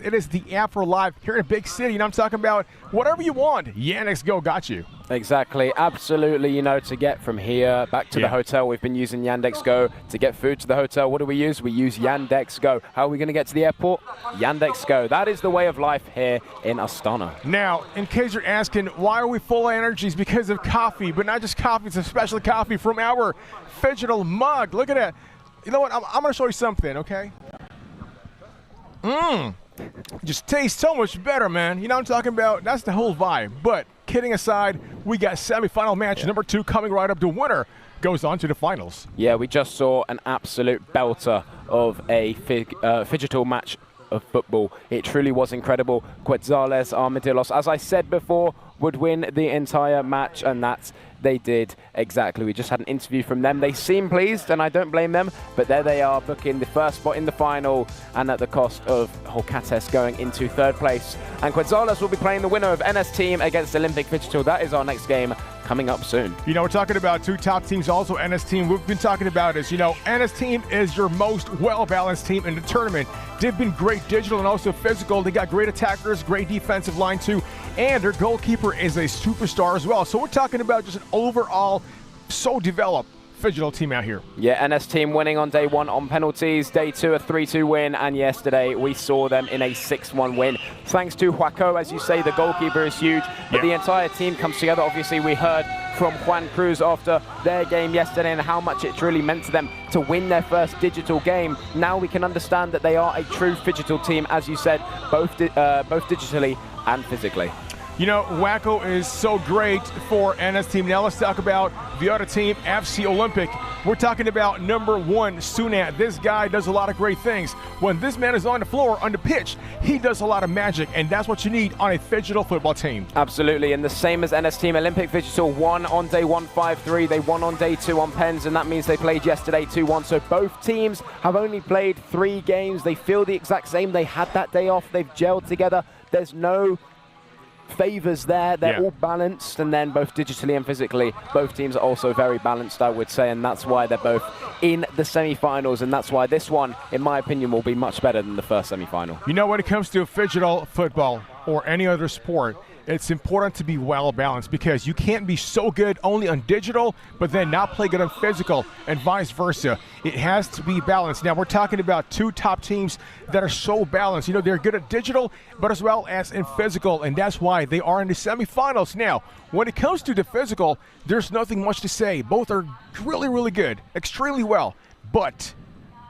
It is the app for life here in a big city, and I'm talking about whatever you want. Yandex Go got you. Exactly, absolutely. You know, to get from here back to the hotel, we've been using Yandex Go. To get food to the hotel, what do we use? We use Yandex Go. How are we going to get to the airport? Yandex Go. That is the way of life here in Astana. Now, in case you're asking, why are we full of energy? It's because of coffee, but not just coffee. It's a special coffee from our Phygital mug. Look at that. You know what? I'm going to show you something, okay? Just tastes so much better, man. You know what I'm talking about? That's the whole vibe. But kidding aside, we got semifinal match number 2 coming right up. The winner goes on to the finals. Yeah, we just saw an absolute belter of a Phygital match of football. It truly was incredible. Quetzales Armadillos, as I said before, would win the entire match, and that's they did exactly. We just had an interview from them. They seem pleased, and I don't blame them, but there they are, booking the first spot in the final, and at the cost of Horkates going into 3rd place. And Quetzales will be playing the winner of NS Team against Olympic Phygital. That is our next game coming up soon. You know, we're talking about 2 top teams, also NS Team. We've been talking about is, you know, NS Team is your most well-balanced team in the tournament. They've been great digital and also physical. They got great attackers, great defensive line too, and their goalkeeper is a superstar as well. So we're talking about just an overall so developed Phygital team out here. Yeah, NS Team winning on day 1 on penalties, day 2 a 3-2 win, and yesterday we saw them in a 6-1 win. Thanks to Huaco, as you say, the goalkeeper is huge, but the entire team comes together. Obviously, we heard from Juan Cruz after their game yesterday and how much it truly meant to them to win their first digital game. Now we can understand that they are a true Phygital team, as you said, both digitally and physically. You know, Wacko is so great for NS Team. Now let's talk about the other team, FC Olympic. We're talking about number 1, Sunat. This guy does a lot of great things. When this man is on the floor, on the pitch, he does a lot of magic, and that's what you need on a Phygital football team. Absolutely, and the same as NS Team, Olympic Phygital won on day 1, 5-3. They won on day 2 on pens, and that means they played yesterday 2-1. So both teams have only played 3 games. They feel the exact same. They had that day off. They've gelled together. There's no favors there. They're all balanced, and then both digitally and physically, both teams are also very balanced, I would say, and that's why they're both in the semi-finals, and that's why this one, in my opinion, will be much better than the first semi-final. You know, when it comes to Phygital football or any other sport, it's important to be well balanced, because you can't be so good only on digital but then not play good on physical, and vice versa. It has to be balanced. Now we're talking about 2 top teams that are so balanced. You know, they're good at digital but as well as in physical, and that's why they are in the semifinals. Now when it comes to the physical, there's nothing much to say. Both are really, really good, extremely well, but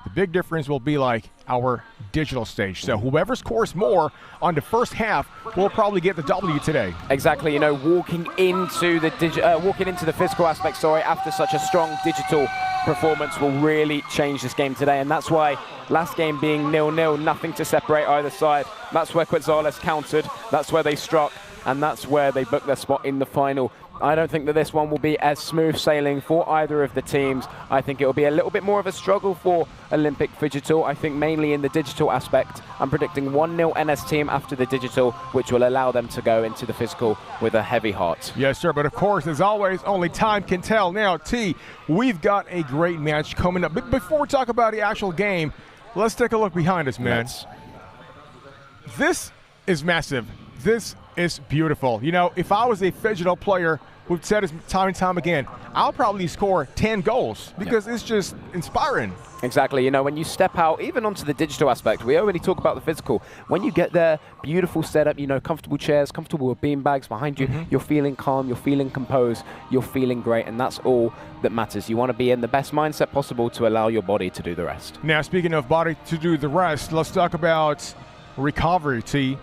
the big difference will be like our digital stage. So whoever scores more on the first half will probably get the W today. Exactly. You know, walking into the physical aspect, after such a strong digital performance will really change this game today, and that's why last game being 0-0, nothing to separate either side. That's where Quetzales countered. That's where they struck, and that's where they booked their spot in the final. I don't think that this one will be as smooth sailing for either of the teams. I think it will be a little bit more of a struggle for Olympic Phygital. I think mainly in the digital aspect. I'm predicting 1-0 NS Team after the digital, which will allow them to go into the physical with a heavy heart. Yes, sir, but of course, as always, only time can tell. Now, T, we've got a great match coming up. But before we talk about the actual game, let's take a look behind us, man. This is massive. This is beautiful. You know, if I was a Phygital player, we've said this time and time again, I'll probably score 10 goals because it's just inspiring. Exactly. You know, when you step out, even onto the digital aspect, we already talk about the physical. When you get there, beautiful setup, you know, comfortable chairs, comfortable with bean bags behind you, you're feeling calm, you're feeling composed, you're feeling great, and that's all that matters. You want to be in the best mindset possible to allow your body to do the rest. Now, speaking of body to do the rest, let's talk about recovery, T.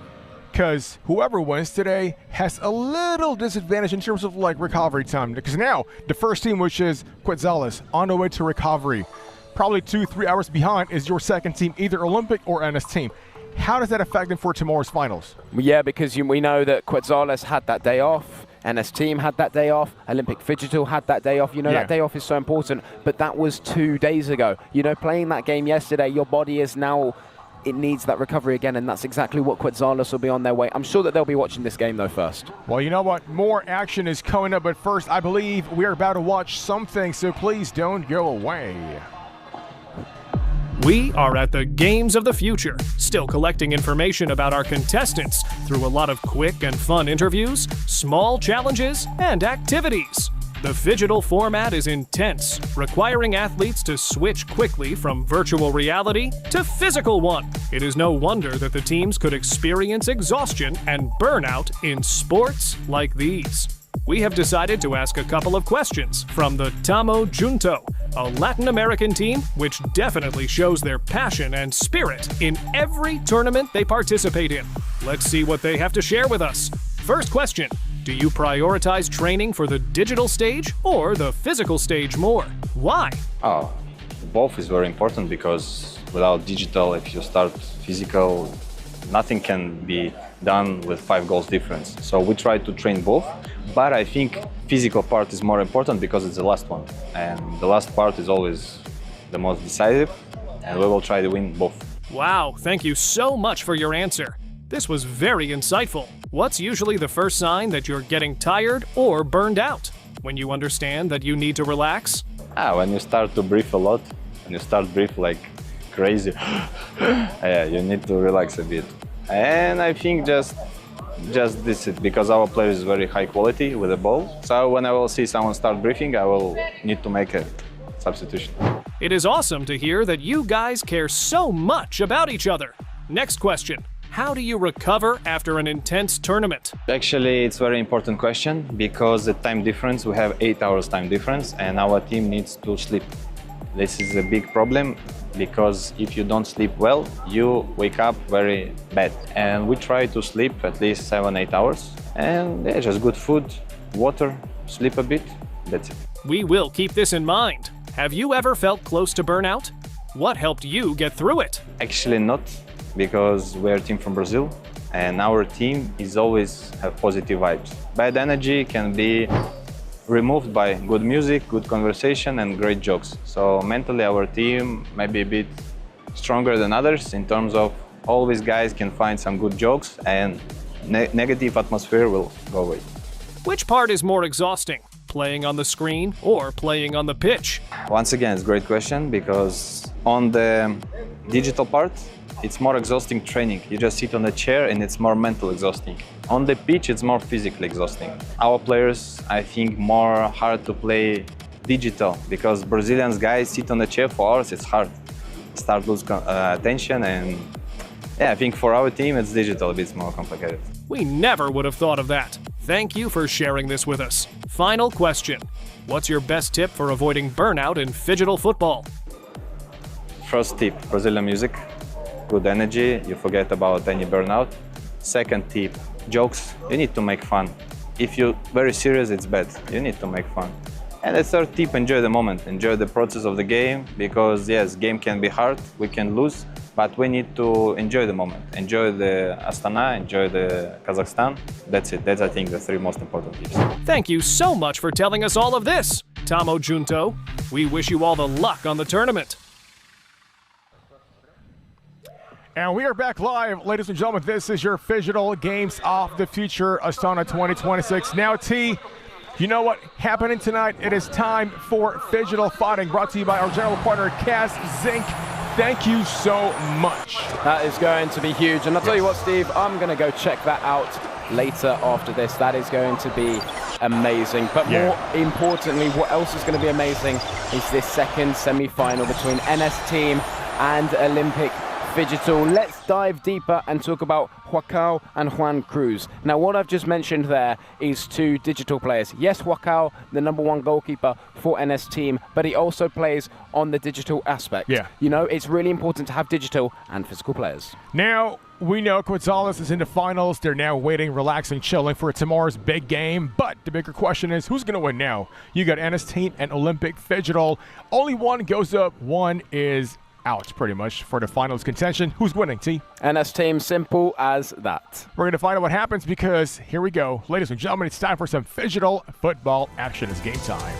Because whoever wins today has a little disadvantage in terms of like recovery time. Because now the first team, which is Quetzales, on the way to recovery, probably 2-3 hours behind is your second team, either Olympic or NS Team. How does that affect them for tomorrow's finals? Yeah, because we know that Quetzales had that day off. NS Team had that day off. Olympic Phygital had that day off. You know, that day off is so important, but that was 2 days ago. You know, playing that game yesterday, your body is now, it needs that recovery again, and that's exactly what Quetzales will be on their way. I'm sure that they'll be watching this game though first. Well, you know what? More action is coming up, but first, I believe we're about to watch something, so please don't go away. We are at the Games of the Future, still collecting information about our contestants through a lot of quick and fun interviews, small challenges, and activities. The Phygital format is intense, requiring athletes to switch quickly from virtual reality to physical one. It is no wonder that the teams could experience exhaustion and burnout in sports like these. We have decided to ask a couple of questions from the Samruk-Kazyna, a Latin American team which definitely shows their passion and spirit in every tournament they participate in. Let's see what they have to share with us. First question, do you prioritize training for the digital stage or the physical stage more? Why? Both is very important because without digital, if you start physical, nothing can be done with 5 goals difference. So we try to train both, but I think physical part is more important because it's the last one. And the last part is always the most decisive, and we will try to win both. Wow, thank you so much for your answer. This was very insightful. What's usually the first sign that you're getting tired or burned out? When you understand that you need to relax? When you start to breathe a lot, and you start breathe like crazy, you need to relax a bit. And I think just this is because our player is very high quality with the ball. So when I will see someone start breathing, I will need to make a substitution. It is awesome to hear that you guys care so much about each other. Next question. How do you recover after an intense tournament? Actually, it's a very important question because the time difference, we have 8 hours time difference and our team needs to sleep. This is a big problem because if you don't sleep well, you wake up very bad. And we try to sleep at least 7-8 hours and just good food, water, sleep a bit, that's it. We will keep this in mind. Have you ever felt close to burnout? What helped you get through it? Actually not, because we're a team from Brazil and our team is always have positive vibes. Bad energy can be removed by good music, good conversation and great jokes. So mentally our team may be a bit stronger than others in terms of always guys can find some good jokes and negative atmosphere will go away. Which part is more exhausting? Playing on the screen or playing on the pitch? Once again, it's a great question because on the digital part, it's more exhausting training. You just sit on a chair and it's more mental exhausting. On the pitch, it's more physically exhausting. Our players, I think, more hard to play digital because Brazilians guys sit on a chair for hours, it's hard. Start lose attention and I think for our team, it's digital, a bit more complicated. We never would have thought of that. Thank you for sharing this with us. Final question. What's your best tip for avoiding burnout in Phygital football? First tip, Brazilian music. Good energy, you forget about any burnout. Second tip, jokes, you need to make fun. If you're very serious, it's bad, you need to make fun. And the third tip, enjoy the moment, enjoy the process of the game, because yes, game can be hard, we can lose, but we need to enjoy the moment. Enjoy the Astana, enjoy the Kazakhstan, that's it, that's I think the 3 most important tips. Thank you so much for telling us all of this, Samruk-Kazyna. We wish you all the luck on the tournament. And we are back live, ladies and gentlemen. This is your Phygital Games of the Future, Astana 2026. Now, T, you know what happening tonight? It is time for Phygital Fighting, brought to you by our general partner, Kazakh. Thank you so much. That is going to be huge. And I'll tell you what, Steve, I'm going to go check that out later after this. That is going to be amazing. But more importantly, what else is going to be amazing is this second semi-final between NS Team and Olympic Phygital. Let's dive deeper and talk about Joaquao and Juan Cruz. Now, what I've just mentioned there is 2 digital players. Yes, Joaquao, the #1 goalkeeper for NS Team, but he also plays on the digital aspect. Yeah. You know, it's really important to have digital and physical players. Now, we know Gonzalez is in the finals. They're now waiting, relaxing, chilling for tomorrow's big game. But the bigger question is, who's going to win now? You got NS Team and Olympic Phygital. Only one goes up, one is out, pretty much, for the finals contention. Who's winning, T? NS Team, simple as that. We're going to find out what happens because here we go. Ladies and gentlemen, it's time for some Phygital football action. It's game time.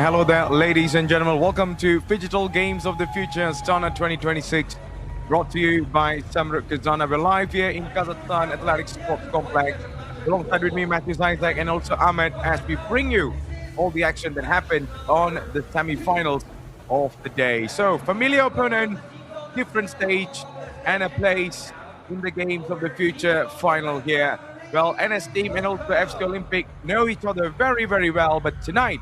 Hello there, ladies and gentlemen. Welcome to Phygital Games of the Future Astana 2026, brought to you by Samruk-Kazyna. We're live here in Kazakhstan Athletics Sports Complex. Alongside with me, Matthew Isaac, and also Ahmed, as we bring you all the action that happened on the semi-finals of the day. So, familiar opponent, different stage, and a place in the Games of the Future final here. Well, NS team and also FC Olympic know each other very, very well, but tonight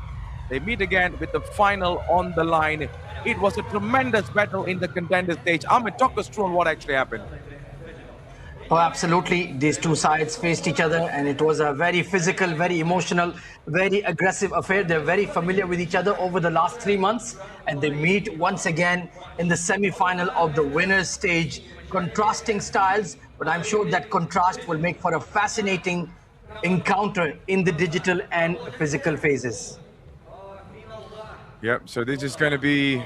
they meet again with the final on the line. It was a tremendous battle in the contender stage. Ahmed, talk us through on what actually happened. Oh, absolutely. These two sides faced each other, and it was a very physical, very emotional, very aggressive affair. They're very familiar with each other over the last 3 months, and they meet once again in the semi-final of the winners stage. Contrasting styles, but I'm sure that contrast will make for a fascinating encounter in the digital and physical phases. Yep, so this is going to be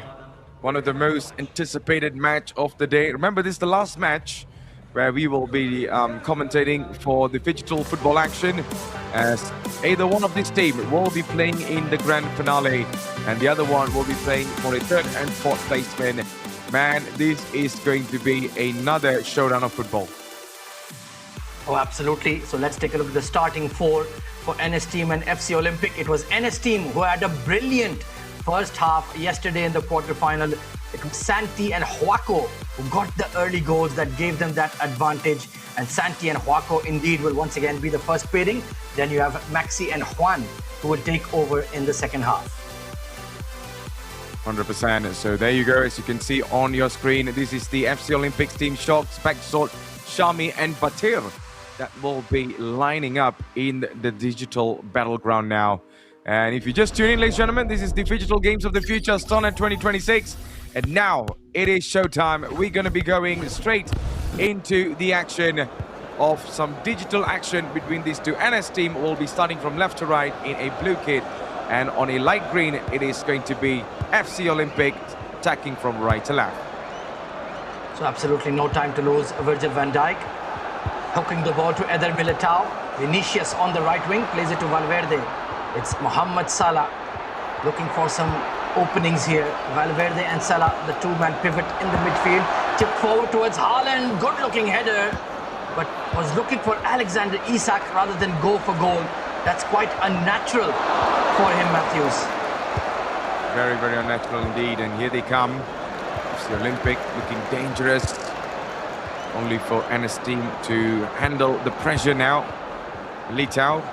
one of the most anticipated match of the day. Remember, this is the last match where we will be commentating for the Phygital football action, as either one of these teams will be playing in the grand finale and the other one will be playing for a third and fourth placement. Man, this is going to be another showdown of football. Oh, absolutely. So let's take a look at the starting four for NS team and FC Olympic. It was NS team who had a brilliant first half yesterday in the quarterfinal. It was Santi and Huaco who got the early goals that gave them that advantage. And Santi and Huaco indeed will once again be the first pairing. Then you have Maxi and Juan who will take over in the second half. 100%. So there you go. As you can see on your screen, this is the FC Olympics team. Shocks, Backsort, Shami and Batir that will be lining up in the digital battleground now. And if you just tune in, ladies and gentlemen, this is the Phygital Games of the Future Astana 2026. And now it is showtime. We're going to be going straight into the action of some digital action between these two. NS team will be starting from left to right in a blue kit. And on a light green, it is going to be FC Olympic attacking from right to left. So absolutely no time to lose. Virgil van Dijk hooking the ball to Eder Militao. Vinicius on the right wing plays it to Valverde. It's Mohamed Salah looking for some openings here. Valverde and Salah, the two-man pivot in the midfield. Tip forward towards Haaland. Good-looking header, but was looking for Alexander Isak rather than go for goal. That's quite unnatural for him, Matthews. Very, very unnatural indeed. And here they come. It's the Olympic looking dangerous. Only for NS team to handle the pressure now. Litau.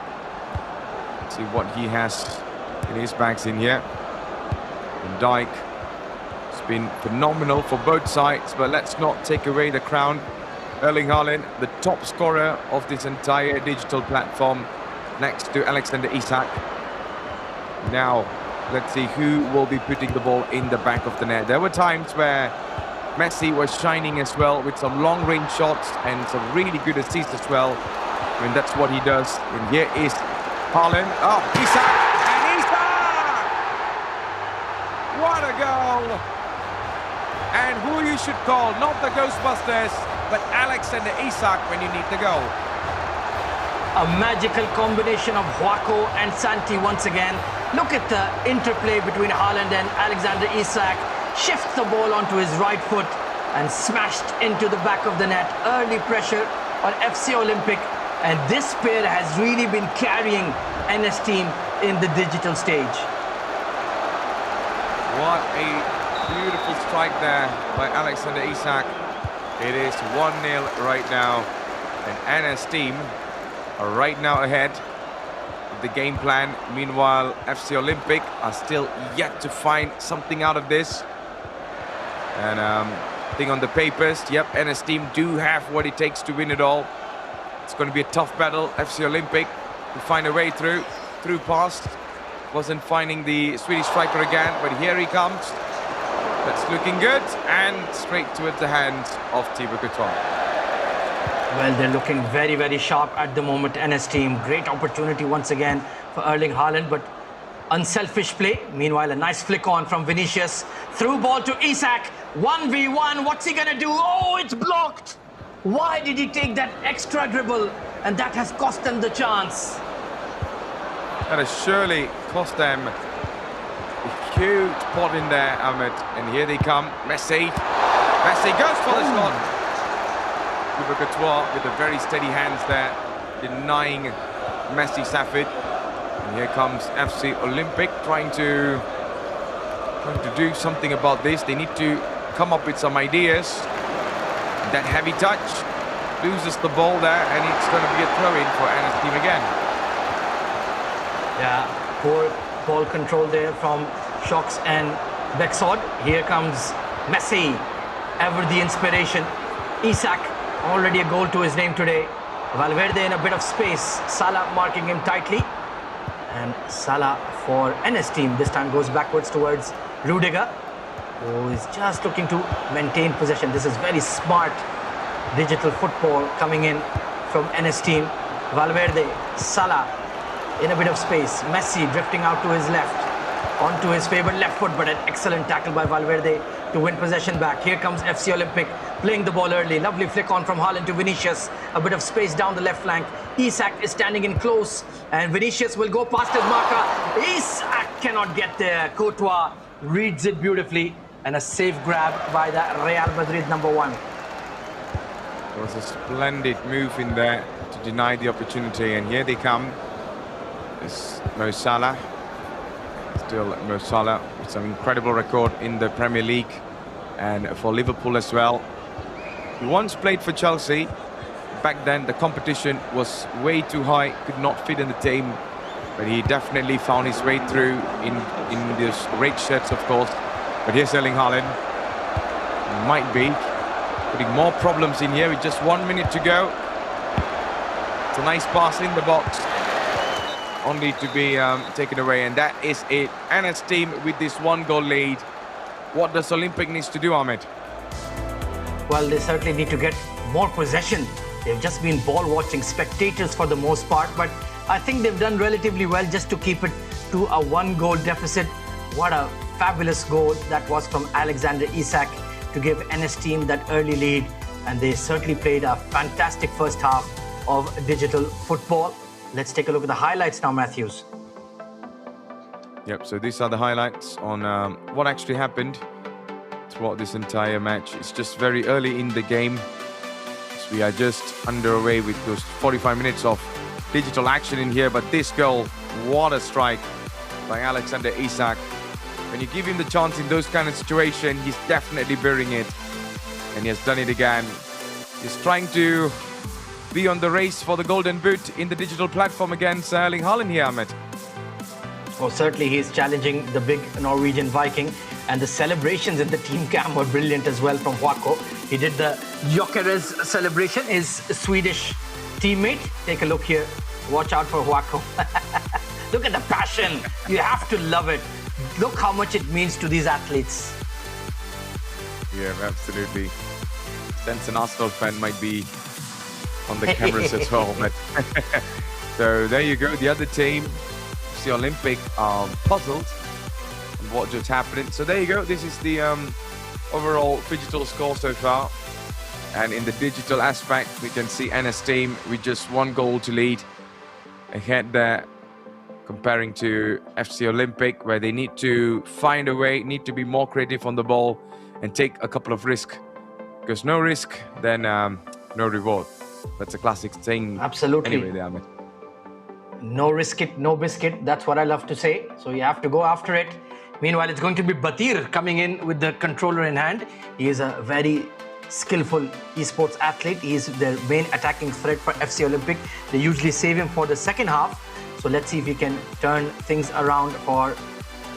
See what he has in his bags in here. Van Dijk. It's been phenomenal for both sides, but let's not take away the crown. Erling Haaland, the top scorer of this entire digital platform, next to Alexander Isak. Now, let's see who will be putting the ball in the back of the net. There were times where Messi was shining as well with some long-range shots and some really good assists as well. I mean, that's what he does. And here is Haaland. Oh, Isak! And Isak! What a goal! And who you should call, not the Ghostbusters, but Alexander Isak when you need the goal. A magical combination of Huaco and Santi once again. Look at the interplay between Haaland and Alexander Isak. Shifts the ball onto his right foot and smashed into the back of the net. Early pressure on FC Olympic. And this pair has really been carrying NS team in the digital stage. What a beautiful strike there by Alexander Isak. It is 1-0 right now. And NS team are right now ahead with the game plan. Meanwhile, FC Olympic are still yet to find something out of this. And thing on the papers, yep, NS team do have what it takes to win it all. It's going to be a tough battle. FC Olympic to find a way through past. Wasn't finding the Swedish striker again, but here he comes. That's looking good, and straight towards the hands of Thibaut Courtois. Well, they're looking very, very sharp at the moment, NS team. Great opportunity once again for Erling Haaland, but unselfish play. Meanwhile, a nice flick on from Vinicius. Through ball to Isak. 1v1. What's he going to do? Oh, it's blocked. Why did he take that extra dribble? And that has cost them the chance. That has surely cost them huge pot in there, Ahmed. And here they come. Messi. Messi goes for the shot. Courtois with a very steady hands there, denying Messi Safid. And here comes FC Olympic trying to do something about this. They need to come up with some ideas. That heavy touch loses the ball there, and it's going to be a throw-in for Anna's team again. Yeah, poor ball control there from Shocks and Bexod. Here comes Messi, ever the inspiration. Isak, already a goal to his name today. Valverde in a bit of space. Salah marking him tightly. And Salah for Enes team this time goes backwards towards Rudiger, who is just looking to maintain possession. This is very smart digital football coming in from Enes team. Valverde, Salah in a bit of space. Messi drifting out to his left, onto his favourite left foot, but an excellent tackle by Valverde to win possession back. Here comes FC Olympic playing the ball early. Lovely flick on from Haaland to Vinicius. A bit of space down the left flank. Isak is standing in close, and Vinicius will go past his marker. Isak cannot get there. Courtois reads it beautifully, and a safe grab by the Real Madrid #1. It was a splendid move in there to deny the opportunity, and here they come. It's Mo Salah. Still Mo Salah with some incredible record in the Premier League and for Liverpool as well. He once played for Chelsea. Back then the competition was way too high, could not fit in the team, but he definitely found his way through in these red shirts, of course. But here's Erling Haaland. Might be putting more problems in here with just 1 minute to go. It's a nice pass in the box, only to be taken away, and that is it. Anna's team with this 1-goal lead. What does Olympic needs to do, Ahmed? Well, they certainly need to get more possession. They've just been ball-watching spectators for the most part, but I think they've done relatively well just to keep it to a 1-goal deficit. What a fabulous goal that was from Alexander Isak to give Enes team that early lead, and they certainly played a fantastic first half of digital football. Let's take a look at the highlights now, Matthews. Yep, so these are the highlights on what actually happened throughout this entire match. It's just very early in the game. So we are just underway with those 45 minutes of digital action in here. But this goal, what a strike by Alexander Isak. When you give him the chance in those kind of situations, he's definitely bearing it. And he has done it again. He's trying to be on the race for the golden boot in the digital platform against Erling Haaland here, Ahmed. Oh, certainly he's challenging the big Norwegian Viking, and the celebrations in the team camp were brilliant as well from Huako. He did the Jokeres celebration, his Swedish teammate. Take a look here. Watch out for Huako. Look at the passion. You have to love it. Look how much it means to these athletes. Yeah, absolutely. Sense an Arsenal fan might be on the cameras as well. But so there you go. The other team, the Olympic, puzzled on what just happened. So there you go. This is the overall Phygital score so far. And in the digital aspect, we can see Anna's team with just 1 goal to lead ahead there, comparing to FC Olympic, where they need to find a way, need to be more creative on the ball and take a couple of risks. Because no risk, then no reward. That's a classic thing. Absolutely. Anyway, there, Ahmed. No risk it, no biscuit. That's what I love to say. So you have to go after it. Meanwhile, it's going to be Batir coming in with the controller in hand. He is a very skillful esports athlete. He is the main attacking threat for FC Olympic. They usually save him for the second half. So let's see if he can turn things around for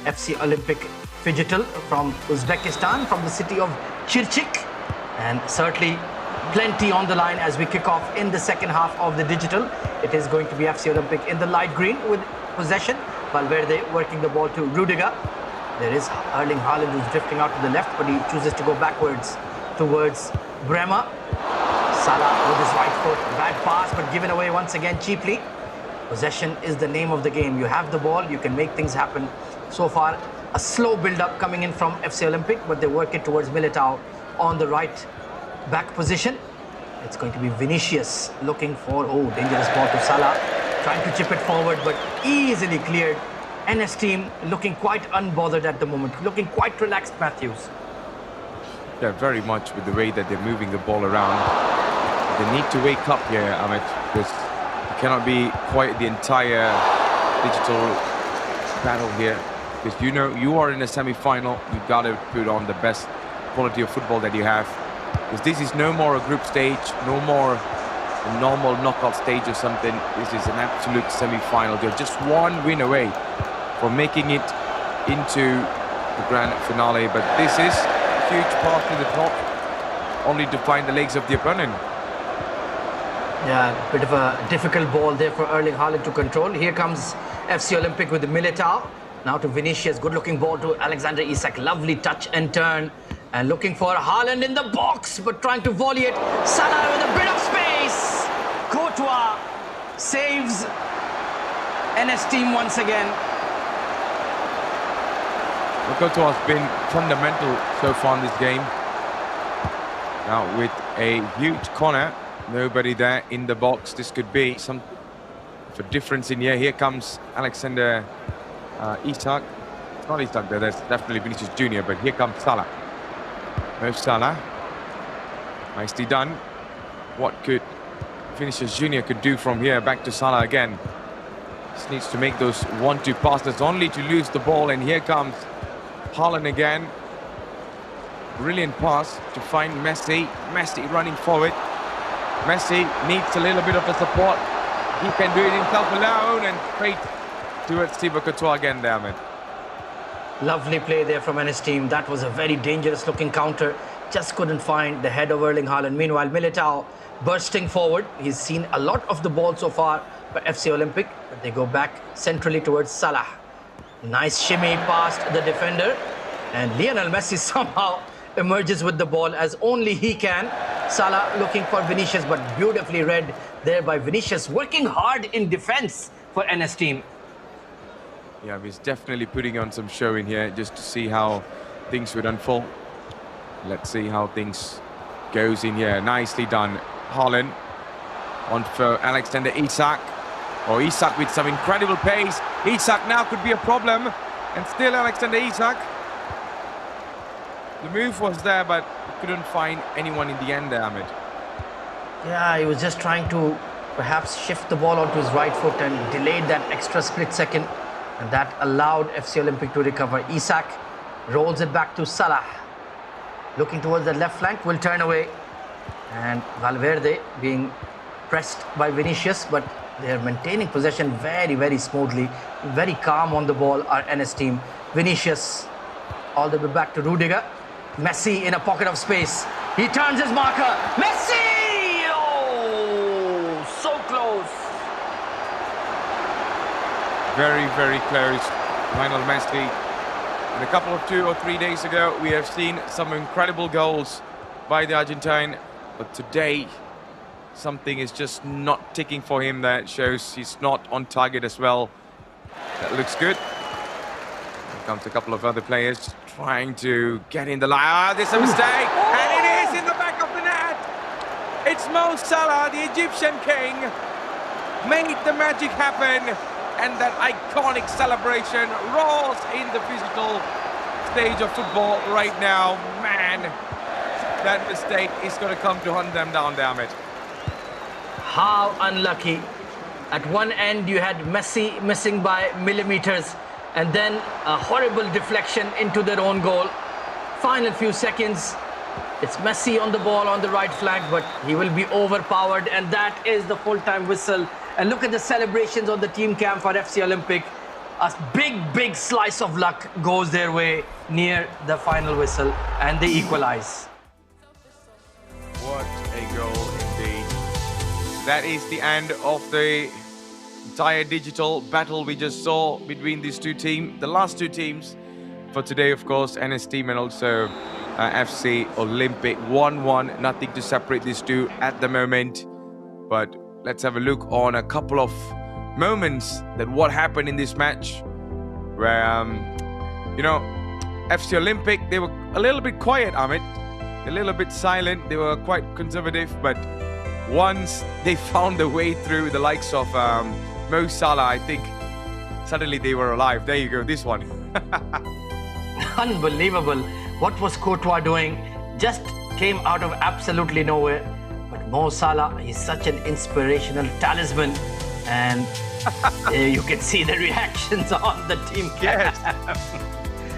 FC Olympic Phygital from Uzbekistan, from the city of Chirchik. And certainly plenty on the line as we kick off in the second half of the digital. It is going to be FC Olympic in the light green with possession. Valverde working the ball to Rudiger. There is Erling Haaland who's drifting out to the left, but he chooses to go backwards towards Bremer. Salah with his right foot. Bad pass, but given away once again cheaply. Possession is the name of the game. You have the ball, you can make things happen. So far, a slow build-up coming in from FC Olympic, but they work it towards Militao on the right back position. It's going to be Vinicius looking for, dangerous ball to Salah. Trying to chip it forward, but easily cleared NS team looking quite unbothered at the moment, looking quite relaxed, Matthews. Yeah, very much with the way that they're moving the ball around. They need to wake up here, Amit, because it cannot be quite the entire digital battle here. Because you know, you are in a semi-final, you've got to put on the best quality of football that you have. Because this is no more a group stage, no more a normal knockout stage or something. This is an absolute semi-final. They're just one win away from making it into the grand finale. But this is a huge path to the top, only to find the legs of the opponent. Yeah, bit of a difficult ball there for Erling Haaland to control. Here comes FC Olympic with the Militao. Now to Vinicius, good looking ball to Alexander Isak. Lovely touch and turn. And looking for Haaland in the box, but trying to volley it. Salah with a bit of space. Courtois saves NS team once again. Courtois has been fundamental so far in this game. Now with a huge corner, nobody there in the box. This could be some for difference in here. Here comes Alexander Isak. It's not Isak there, that's definitely Vinicius Jr., but here comes Salah. Mo Salah. Nicely done. What could Vinicius Jr. could do from here? Back to Salah again. Just needs to make those 1-2 passes only to lose the ball. And here comes Haaland again. Brilliant pass to find Messi. Messi running forward. Messi needs a little bit of the support. He can do it himself alone, and straight towards Thibaut Courtois again there, man. Lovely play there from NS team. That was a very dangerous looking counter. Just couldn't find the head of Erling Haaland. Meanwhile, Militao bursting forward. He's seen a lot of the ball so far for FC Olympic, but they go back centrally towards Salah. Nice shimmy past the defender, and Lionel Messi somehow emerges with the ball as only he can. Salah looking for Vinicius, but beautifully read there by Vinicius, working hard in defense for NS team. Yeah, he's definitely putting on some show in here just to see how things would unfold. Let's see how things goes in here. Nicely done. Haaland on for Alexander Isak. Oh, Isak with some incredible pace. Isak now could be a problem. And still Alexander Isak. The move was there, but couldn't find anyone in the end there, Ahmed. Yeah, he was just trying to perhaps shift the ball onto his right foot and delayed that extra split second. And that allowed FC Olympic to recover. Isak rolls it back to Salah. Looking towards the left flank, will turn away. And Valverde being pressed by Vinicius, but they're maintaining possession very, very smoothly. Very calm on the ball, our NS team. Vinicius all the way back to Rudiger. Messi in a pocket of space. He turns his marker. Messi! Oh, so close. Very, very close. Lionel Messi. And a couple of 2 or 3 days ago, we have seen some incredible goals by the Argentine. But today, something is just not ticking for him. That shows he's not on target as well. That looks good. Here comes a couple of other players trying to get in the line. Ah, there's a mistake. And it is in the back of the net. It's Mo Salah, the Egyptian king, made the magic happen. And that iconic celebration rolls in the physical stage of football right now. Man, that mistake is going to come to hunt them down, damn it. How unlucky. At one end, you had Messi missing by millimeters, and then a horrible deflection into their own goal. Final few seconds, it's Messi on the ball on the right flank, but he will be overpowered, and that is the full-time whistle. And look at the celebrations on the team camp for FC Olympic. A big, big slice of luck goes their way near the final whistle, and they equalize. What a goal indeed. That is the end of the entire digital battle we just saw between these two teams. The last two teams for today, of course, NS team and also FC Olympic. 1-1, nothing to separate these two at the moment. But let's have a look on a couple of moments that what happened in this match where, you know, FC Olympic, they were a little bit quiet, Amit. A little bit silent. They were quite conservative, but once they found their way through the likes of Mo Salah, I think suddenly they were alive. There you go, this one. Unbelievable. What was Courtois doing? Just came out of absolutely nowhere. But Mo Salah, he's such an inspirational talisman. And you can see the reactions on the team cam. Yes.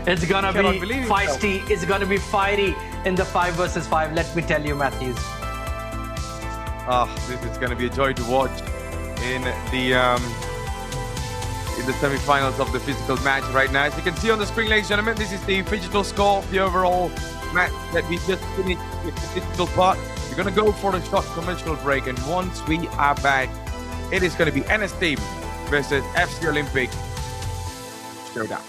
It's gonna be feisty. It's gonna be fiery in the 5 versus 5. Let me tell you, Matthews. This is gonna be a joy to watch in the semi-finals of the physical match right now. As you can see on the screen, ladies and gentlemen, this is the Phygital score of the overall match that we just finished with the physical part. We're gonna go for a short commercial break, and once we are back, it is gonna be NS team versus FC Olympic showdown.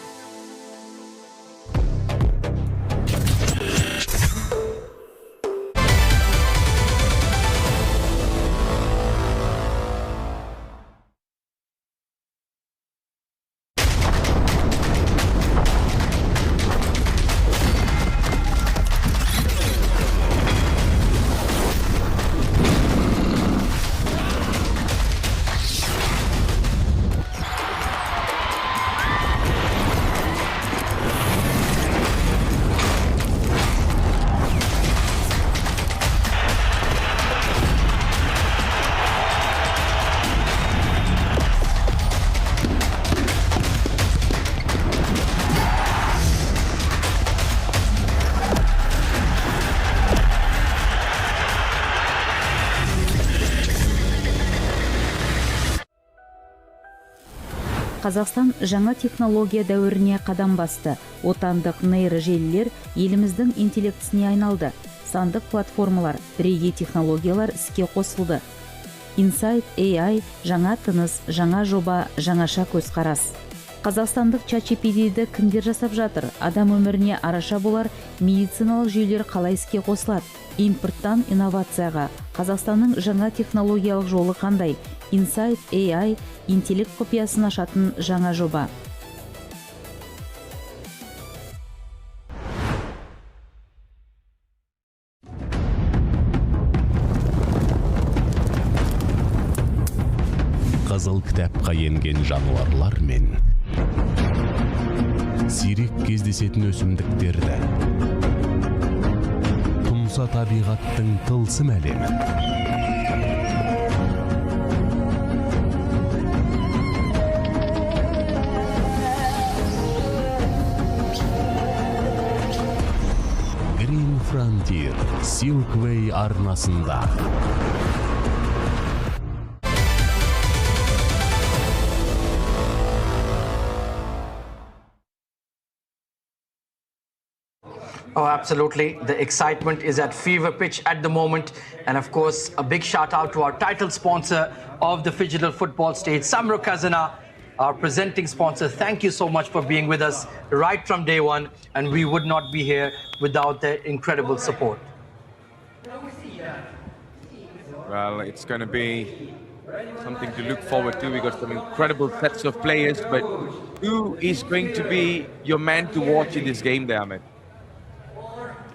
Қазақстан жаңа технология дәуіріне қадам басты. Отандық нейрожелілер еліміздің интеллектісіне айналды. Сандық платформалар, бірегей технологиялар іске қосылды. Insight AI жаңа тыныс, жаңа жоба, жаңаша көзқарас. Қазақстандық ChatGPT-ді кімдер жасап жатыр? Адам өміріне араша болар медициналық жүйелер қалай іске қосылады? Импорттан инновацияға Қазақстанның жаңа технологиялық жолы қандай? Insight AI интеллект құпиясын ашатын жаңа жоба. Қызыл кітапқа енген жануарлар мен сирек кездесетін өсімдіктерді, тұмса табиғаттың тылсым әлемін, Green Frontier Silkway арнасында. Oh, absolutely. The excitement is at fever pitch at the moment. And of course, a big shout out to our title sponsor of the Phygital football stage, Samruk-Kazyna, our presenting sponsor. Thank you so much for being with us right from day one. And we would not be here without their incredible support. Well, it's going to be something to look forward to. We got some incredible sets of players, but who is going to be your man to watch in this game there, Ahmed?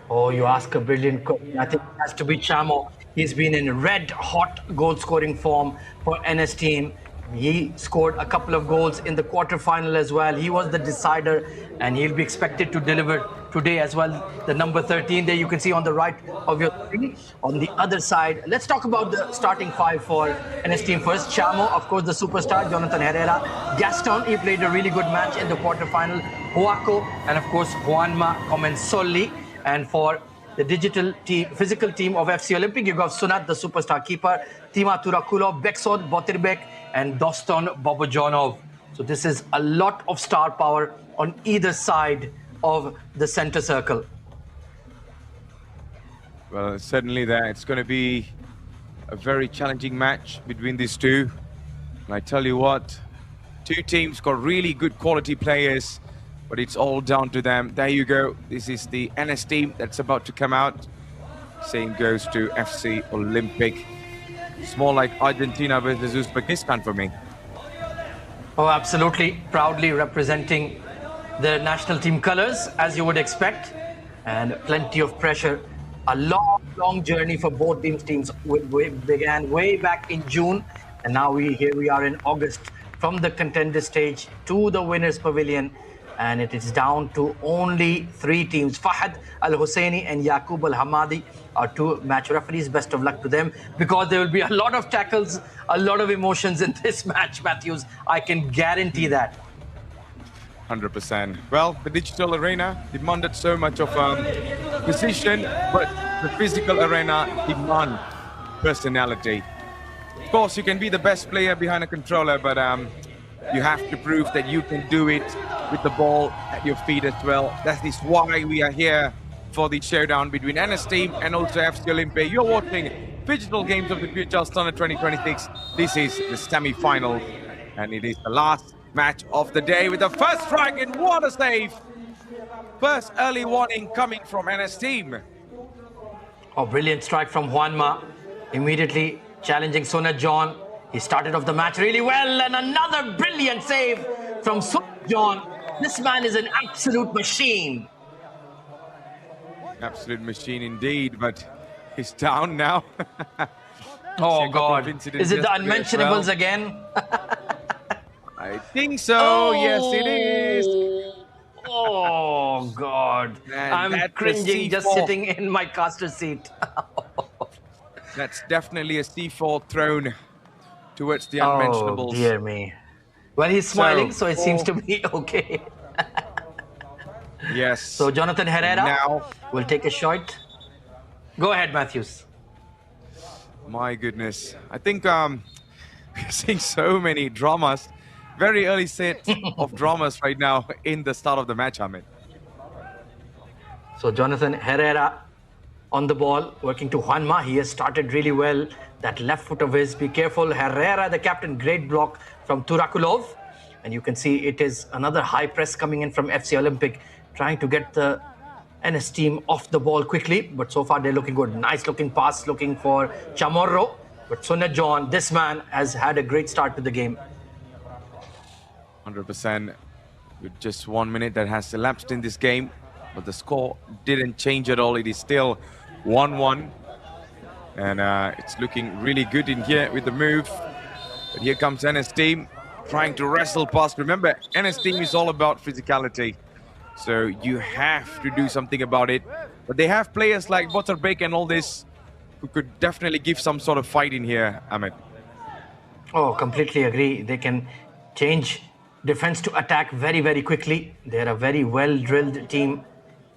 Oh, you ask a brilliant question. I think it has to be Chamo. He's been in red-hot goal-scoring form for NS team. He scored a couple of goals in the quarter-final as well. He was the decider, and he'll be expected to deliver today as well. The number 13 there you can see on the right of your screen. On the other side, let's talk about the starting five for NS team first. Chamo, of course, the superstar, Jonathan Herrera. Gaston, he played a really good match in the quarter-final. Huaco, and of course, Juanma Comensoli. And for the digital team, physical team of FC Olympic, you got Sunat, the superstar keeper, Tima Turakulov, Beksod Botirbek, and Doston Bobojonov. So this is a lot of star power on either side of the center circle. Well, certainly there. It's going to be a very challenging match between these two. And I tell you what, two teams got really good quality players, but it's all down to them. There you go. This is the NS team that's about to come out. Same goes to FC Olympic. It's more like Argentina versus Uzbekistan for me. Oh, absolutely. Proudly representing the national team colors, as you would expect. And plenty of pressure. A long, long journey for both these teams. We began way back in June. And now here we are in August. from the contender stage to the winners pavilion, and it is down to only 3 teams. Fahad Al-Husseini and Yaqub Al-Hamadi are 2 match referees. Best of luck to them, because there will be a lot of tackles, a lot of emotions in this match, Matthews. I can guarantee that. 100%. Well, the digital arena demanded so much of precision, but the physical arena demands personality. Of course, you can be the best player behind a controller, but you have to prove that you can do it with the ball at your feet as well. That is why we are here for the showdown between NS team and also FC Olympic. You're watching Phygital Games of the Qazaqstan 2026. This is the semi-final, and it is the last match of the day with the first strike, and what a save! First early warning coming from NS team. Oh, brilliant strike from Juanma. Immediately challenging Sunat John. He started off the match really well, and another brilliant save from Sunat John. This man is an absolute machine. Absolute machine indeed, but he's down now. Oh God, is it the unmentionables again? I think so. Yes, it is. Oh God, And I'm cringing just sitting in my caster seat. That's definitely a C4 thrown towards the unmentionables. Oh dear me. Well, he's smiling, so it seems to be okay. Yes. So Jonathan Herrera will take a shot. Go ahead, Matthews. My goodness, I think we're seeing so many dramas. Very early set of dramas right now in the start of the match, Ahmed. So Jonathan Herrera on the ball, working to Juanma. He has started really well. That left foot of his, be careful. Herrera, the captain, great block from Turakulov. And you can see it is another high press coming in from FC Olympic, trying to get the NS team off the ball quickly. But so far they're looking good. Nice looking pass, looking for Chamorro. But Sunat John, this man has had a great start to the game. 100%. With just 1 minute that has elapsed in this game, but the score didn't change at all. It is still 1-1, and it's looking really good in here with the move. But here comes NS team trying to wrestle past. Remember, NS team is all about physicality, so you have to do something about it. But they have players like Botterbeek and all this who could definitely give some sort of fight in here, Ahmed. Oh, completely agree. They can change defense to attack very, very quickly. They're a very well-drilled team.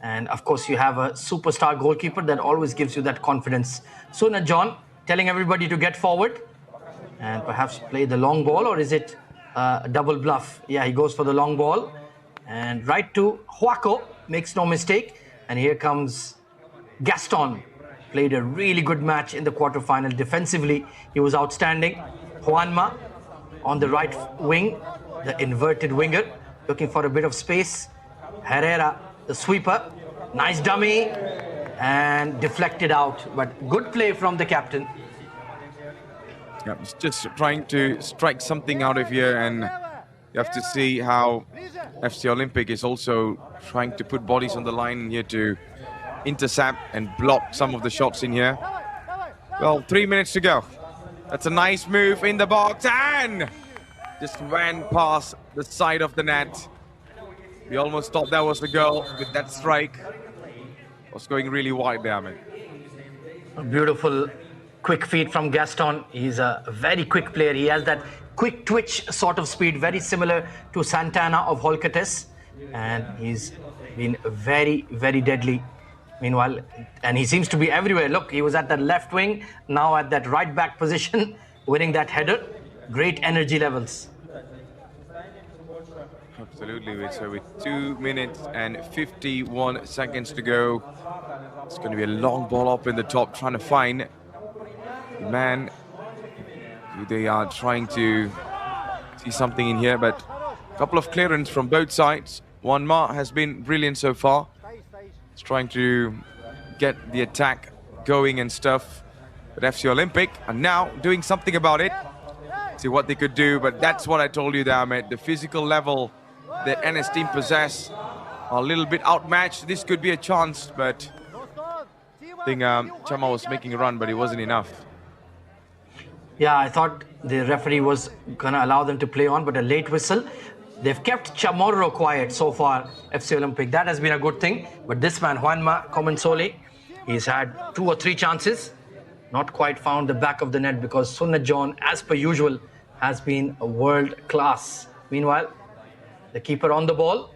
And of course, you have a superstar goalkeeper that always gives you that confidence. Sunat John telling everybody to get forward and perhaps play the long ball, or is it a double bluff? Yeah, he goes for the long ball. And right to Huaco, makes no mistake. And here comes Gaston. Played a really good match in the quarterfinal. Defensively, he was outstanding. Juanma on the right wing, the inverted winger, looking for a bit of space. Herrera, the sweeper, nice dummy, and deflected out. But good play from the captain. Yeah, he's just trying to strike something out of here, and you have to see how FC Olympic is also trying to put bodies on the line here to intercept and block some of the shots in here. Well, 3 minutes to go. That's a nice move in the box, and just ran past the side of the net. We almost thought that was the goal with that strike. Was going really wide there, man. A beautiful quick feed from Gaston. He's a very quick player. He has that quick twitch sort of speed, very similar to Santana of Holcates. And he's been very, very deadly. Meanwhile, and he seems to be everywhere. Look, he was at that left wing, now at that right back position, winning that header. Great energy levels. Absolutely. So with 2 minutes and 51 seconds to go, it's going to be a long ball up in the top, trying to find the man who they are trying to see something in here. But a couple of clearance from both sides. Juanma has been brilliant so far. He's trying to get the attack going and stuff. But FC Olympic are now doing something about it. See what they could do, but that's what I told you there, Ahmed. The physical level that NS team possess are a little bit outmatched. This could be a chance, but I think Chama was making a run, but it wasn't enough. Yeah, I thought the referee was going to allow them to play on, but a late whistle. They've kept Chamorro quiet so far, FC Olympic. That has been a good thing. But this man, Juanma Comensoli, he's had 2 or 3 chances. Not quite found the back of the net because Sunna John, as per usual, has been a world class. Meanwhile, the keeper on the ball,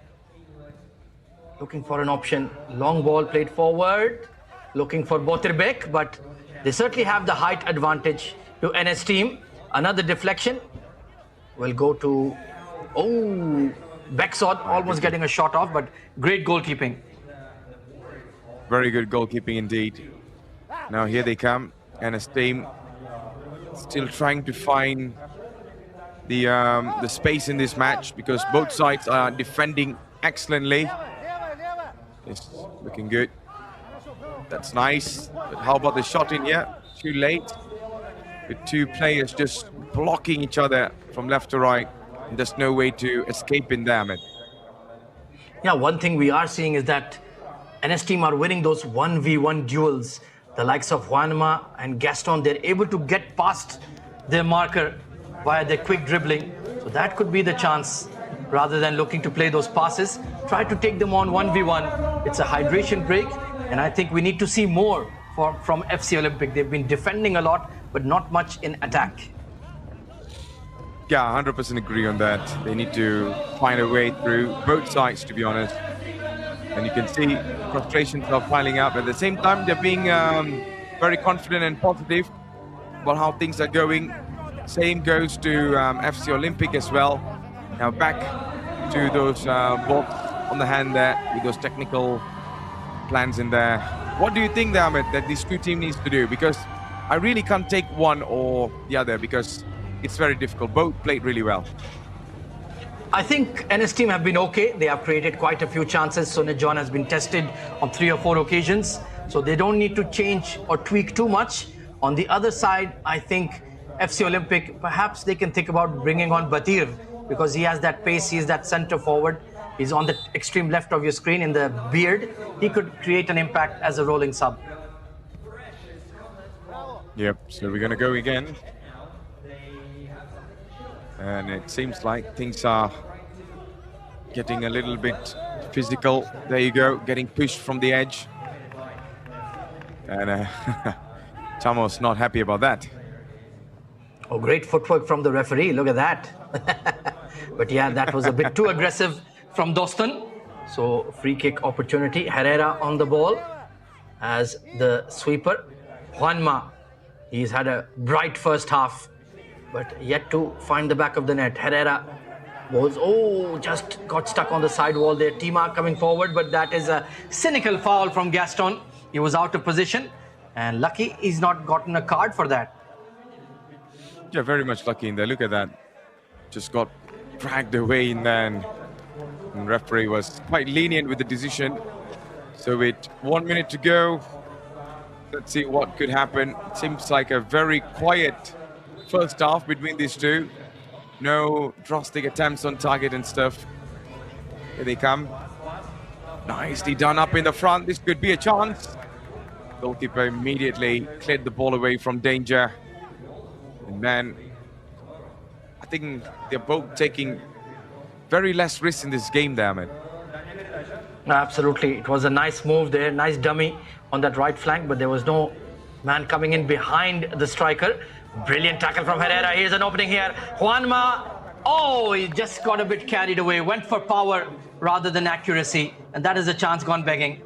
looking for an option. Long ball played forward, looking for Botirbek, but they certainly have the height advantage to NS team. Another deflection will go to, Beksod almost getting a shot off, but great goalkeeping. Very good goalkeeping indeed. Now here they come, NS team still trying to find the space in this match because both sides are defending excellently. It's looking good. That's nice. But how about the shot in here? Too late. With 2 players just blocking each other from left to right. And there's no way to escape in there, man. Yeah, one thing we are seeing is that NS team are winning those 1v1 duels. The likes of Juanma and Gaston, they're able to get past their marker via their quick dribbling. So that could be the chance. Rather than looking to play those passes, try to take them on 1v1. It's a hydration break, and I think we need to see more from FC Olympic. They've been defending a lot, but not much in attack. Yeah, 100% agree on that. They need to find a way through both sides, to be honest. And you can see frustrations are piling up. At the same time, they're being very confident and positive about how things are going. Same goes to FC Olympic as well. Now back to those bolts on the hand there with those technical plans in there. What do you think, Ahmed, that these 2 teams needs to do? Because I really can't take one or the other because it's very difficult. Both played really well. I think NS team have been okay. They have created quite a few chances. Sunna John has been tested on 3 or 4 occasions. So they don't need to change or tweak too much. On the other side, I think FC Olympic, perhaps they can think about bringing on Batir, because he has that pace, he is that center forward. He's on the extreme left of your screen in the beard. He could create an impact as a rolling sub. Yep, so we're going to go again. And it seems like things are getting a little bit physical. There you go, getting pushed from the edge. And Chamo's not happy about that. Oh, great footwork from the referee, look at that. But yeah, that was a bit too aggressive from Dostan. So free kick opportunity. Herrera on the ball as the sweeper. Juanma, he's had a bright first half, but yet to find the back of the net. Herrera was, just got stuck on the side wall there. Tima coming forward, but that is a cynical foul from Gaston. He was out of position, and lucky he's not gotten a card for that. Yeah, very much lucky in there. Look at that. Just got dragged away in there, and the referee was quite lenient with the decision. So with 1 minute to go, let's see what could happen. It seems like a very quiet first half between these 2. No drastic attempts on target and stuff. Here they come. Nicely done up in the front. This could be a chance. Goalkeeper immediately cleared the ball away from danger. And then I think they're both taking very less risks in this game there, man. Absolutely. It was a nice move there. Nice dummy on that right flank, but there was no man coming in behind the striker. Brilliant tackle from Herrera. Here's an opening here. Juanma. Oh, he just got a bit carried away. Went for power rather than accuracy. And that is a chance gone begging.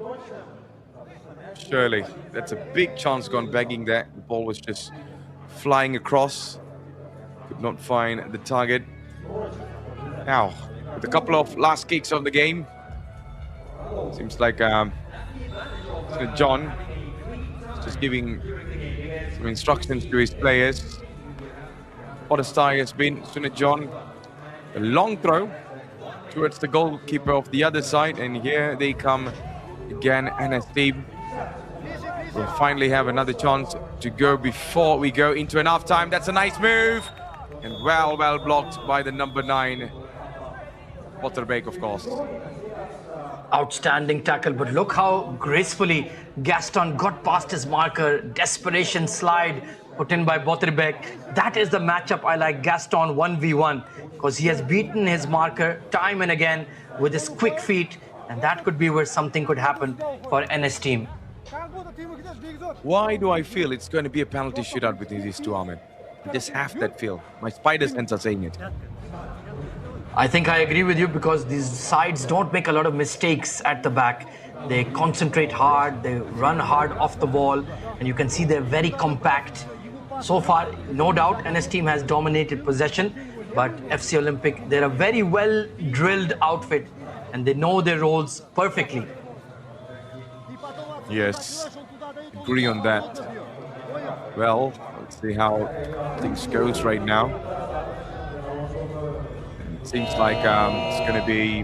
Surely. That's a big chance gone begging there. The ball was just flying across. Could not find the target. Now, with a couple of last kicks of the game, seems like John is just giving some instructions to his players. What a start has been. Sunna John, a long throw towards the goalkeeper of the other side, and here they come again. NS team will finally have another chance to go before we go into an half-time. That's a nice move, and well blocked by the number 9, Potterbeek, of course. Outstanding tackle, but look how gracefully Gaston got past his marker. Desperation slide, put in by Botirbek. That is the matchup I like, Gaston 1v1, because he has beaten his marker time and again with his quick feet, and that could be where something could happen for NS team. Why do I feel it's going to be a penalty shootout between these two, Ahmed? I just have that feel. My spider sense are saying it. I think I agree with you, because these sides don't make a lot of mistakes at the back. They concentrate hard, they run hard off the ball, and you can see they're very compact. So far, no doubt, NS team has dominated possession, but FC Olympic, they're a very well-drilled outfit, and they know their roles perfectly. Yes, agree on that. Well, let's see how things goes right now. It seems like it's going to be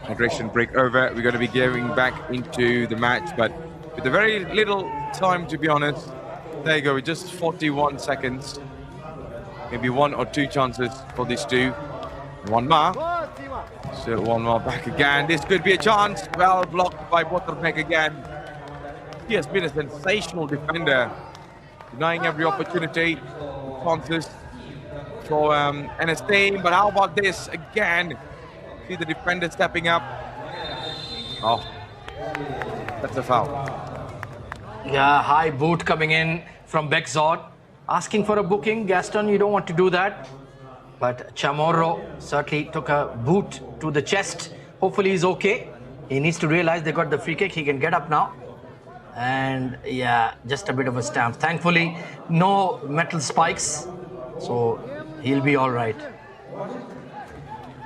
hydration break over. We're going to be getting back into the match, but with a very little time, to be honest. There you go, with just 41 seconds. Maybe one or two chances for these two. One more. So one more back again. This could be a chance. Well blocked by Botirbek again. He has been a sensational defender, denying every opportunity, chances for NS team. But how about this again? See the defender stepping up. Oh, that's a foul. Yeah, high boot coming in from Bekzod. Asking for a booking. Gaston, you don't want to do that. But Chamorro certainly took a boot to the chest. Hopefully he's okay. He needs to realize they got the free kick. He can get up now. And yeah, just a bit of a stamp. Thankfully, no metal spikes. So he'll be all right.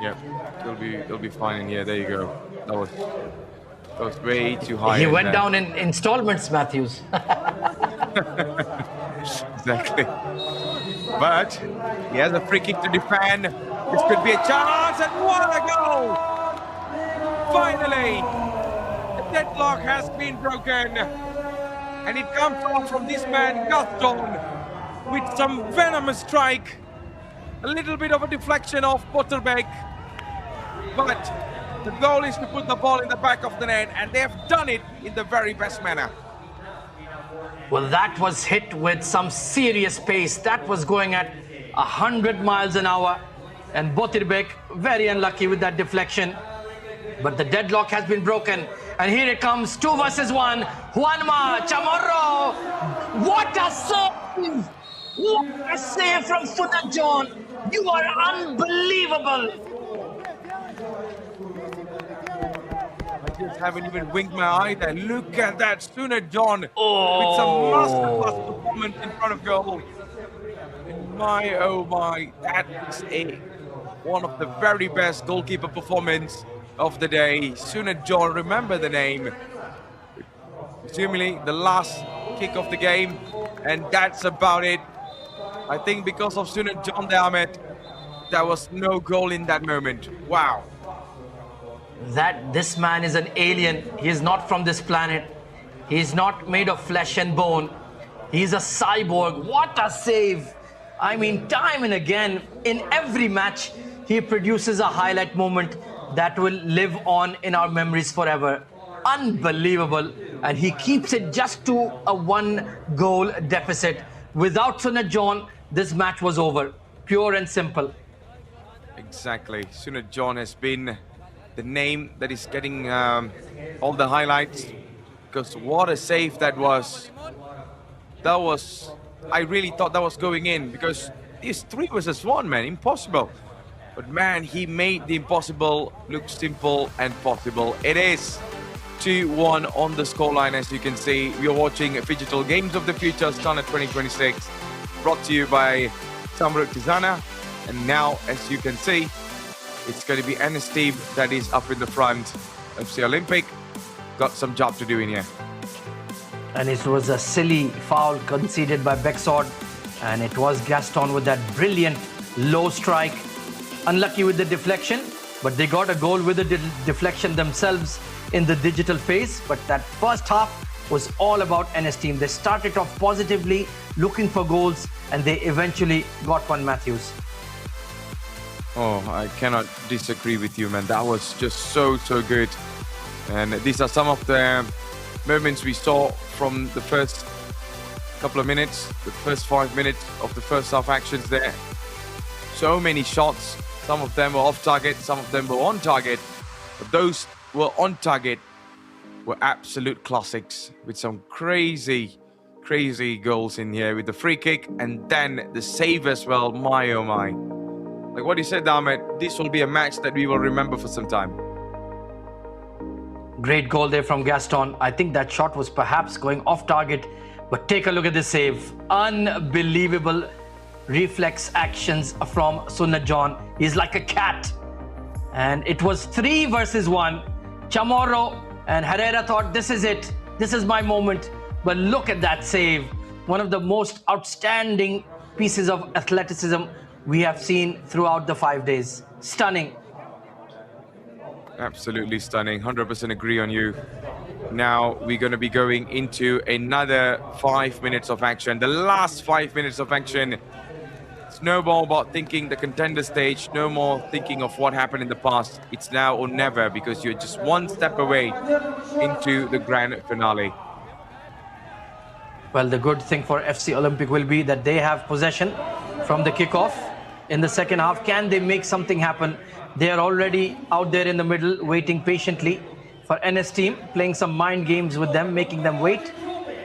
Yep, he'll be fine in here. There you go. That was way too high. He went down in installments, Matthews. Exactly. But he has a free kick to defend. This could be a chance, and what a goal! Finally, the deadlock has been broken, and it comes off from this man Gaston with some venomous strike. A little bit of a deflection off Botirbek, but the goal is to put the ball in the back of the net, and they have done it in the very best manner. Well, that was hit with some serious pace. That was going at 100 miles an hour, and Botirbek very unlucky with that deflection. But the deadlock has been broken, and here it comes, 2 versus 1. Juanma Chamorro, what a save! What a save from Footer John! You are unbelievable! I just haven't even winked my eye there. Look at that, Sooner John with some masterclass performance in front of goal. And my, oh my, that is one of the very best goalkeeper performance of the day. Sooner John, remember the name. Presumably the last kick of the game, and that's about it. I think because of Sooner John Ahmed, there was no goal in that moment. Wow. That this man is an alien. He is not from this planet. He is not made of flesh and bone. He's a cyborg. What a save! I mean, time and again, in every match, he produces a highlight moment that will live on in our memories forever. Unbelievable. And he keeps it just to a 1-goal deficit. Without Sunat John, this match was over. Pure and simple. Exactly. Sunat John has been the name that is getting all the highlights, because what a save that was. I really thought that was going in, because it's 3 versus 1, man, impossible. But man, he made the impossible look simple and possible. It is 2-1 on the scoreline, as you can see. We are watching Phygital Games of the Future, Standard 2026, brought to you by Samruk-Kazyna. And now, as you can see, it's going to be NS team that is up in the front. FC Olympic got some job to do in here. And it was a silly foul conceded by Bekzod. And it was Gaston with that brilliant low strike. Unlucky with the deflection, but they got a goal with the deflection themselves in the digital phase. But that first half was all about NS team. They started off positively, looking for goals, and they eventually got one, Matthews. Oh, I cannot disagree with you, man. That was just so good. And these are some of the moments we saw from the first couple of minutes, the first 5 minutes of the first half actions there. So many shots. Some of them were off target, some of them were on target. But those were on target were absolute classics with some crazy goals in here with the free kick and then the save as well. My oh my. Like what you said, Ahmed, this will be a match that we will remember for some time. Great goal there from Gaston. I think that shot was perhaps going off target, but take a look at the save. Unbelievable reflex actions from Sunnat John. He's like a cat. And it was 3 versus 1. Chamorro and Herrera thought, this is it. This is my moment. But look at that save. One of the most outstanding pieces of athleticism we have seen throughout the 5 days. Stunning. Absolutely stunning. 100% agree on you. Now we're going to be going into another 5 minutes of action. The last 5 minutes of action. It's no more about thinking the contender stage, no more thinking of what happened in the past. It's now or never, because you're just one step away into the grand finale. Well, the good thing for FC Olympic will be that they have possession from the kickoff in the second half. Can they make something happen? They are already out there in the middle, waiting patiently for NS team, playing some mind games with them, making them wait.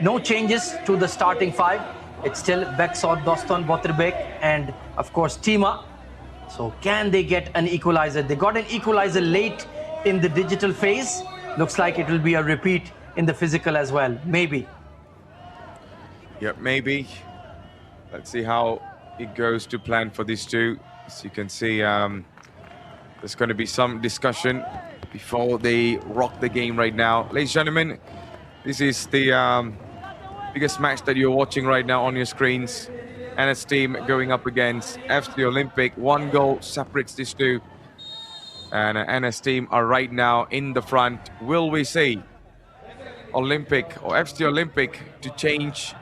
No changes to the starting 5. It's still Beksod, Doston, Botirbek, and of course Tima. So can they get an equalizer? They got an equalizer late in the digital phase. Looks like it will be a repeat in the physical as well. Maybe. Yep, maybe. Let's see how it goes to plan for these two. As you can see, there's going to be some discussion before they rock the game right now. Ladies and gentlemen, this is the biggest match that you're watching right now on your screens. NS team going up against FC Olympic. 1 goal separates these two. And NS team are right now in the front. Will we see Olympic or FC Olympic to change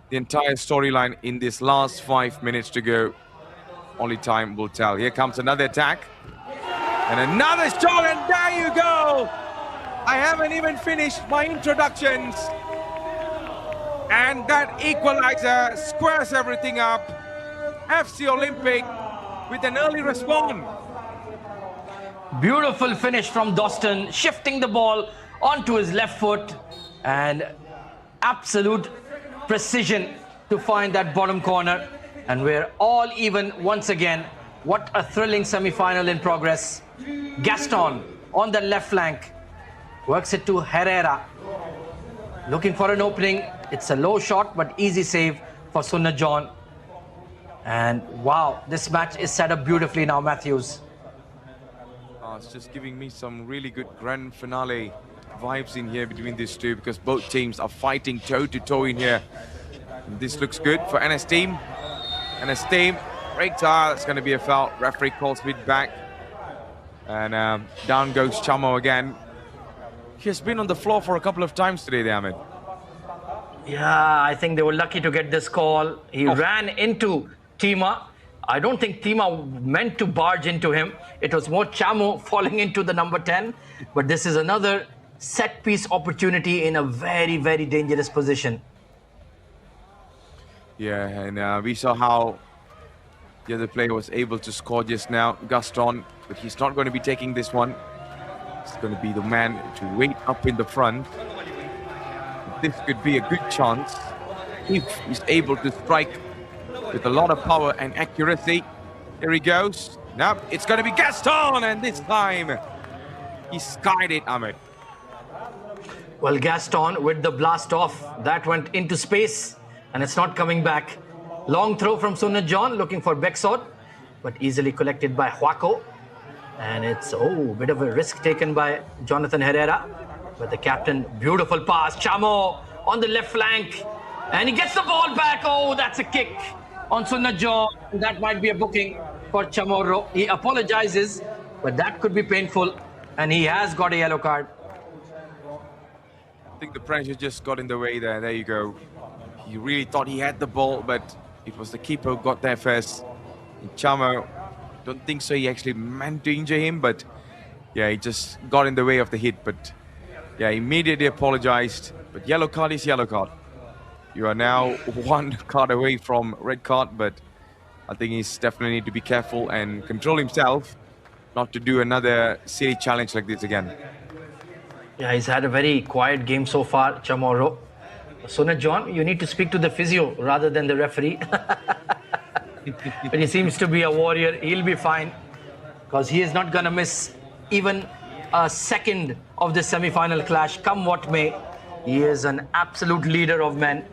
the entire storyline in this last 5 minutes to go? Only time will tell. Here comes another attack. And another shot, and there you go! I haven't even finished my introductions. And that equalizer squares everything up. FC Olympic with an early response. Beautiful finish from Doston, shifting the ball onto his left foot. And absolute precision to find that bottom corner. And we're all even once again. What a thrilling semi-final in progress. Gaston on the left flank. Works it to Herrera. Looking for an opening. It's a low shot, but easy save for Sunnat John. And wow, this match is set up beautifully now, Matthews. It's just giving me some really good grand finale vibes in here between these two, because both teams are fighting toe-to-toe in here. And this looks good for NS team. NS team, break tire, that's going to be a foul. Referee calls it back. And down goes Chamo again. He has been on the floor for a couple of times today, Ahmed. Yeah, I think they were lucky to get this call. He ran into Tima. I don't think Tima meant to barge into him. It was more Chamo falling into the number 10. But this is another set-piece opportunity in a very, very dangerous position. Yeah, and we saw how the other player was able to score just now, Gaston. But he's not going to be taking this one. He's going to be the man to wait up in the front. This could be a good chance if he's able to strike with a lot of power and accuracy. Here he goes. Now it's going to be Gaston, and this time he skied it, Ahmed. Well, Gaston with the blast off. That went into space, and it's not coming back. Long throw from Sunnat John, looking for Beksod, but easily collected by Huaco. And it's, a bit of a risk taken by Jonathan Herrera. But the captain, beautiful pass. Chamo on the left flank. And he gets the ball back. Oh, that's a kick on Sunnat John. That might be a booking for Chamorro. He apologizes, but that could be painful. And he has got a yellow card. I think the pressure just got in the way there. There you go. He really thought he had the ball, but it was the keeper who got there first. And Chamo, don't think so. He actually meant to injure him, but yeah, he just got in the way of the hit. But yeah, immediately apologized. But yellow card is yellow card. You are now one card away from red card, but I think he's definitely need to be careful and control himself not to do another silly challenge like this again. Yeah, he's had a very quiet game so far, Chamorro. Sunat John, you need to speak to the physio rather than the referee. But he seems to be a warrior. He'll be fine because he is not going to miss even a second of the semi-final clash, come what may. He is an absolute leader of men.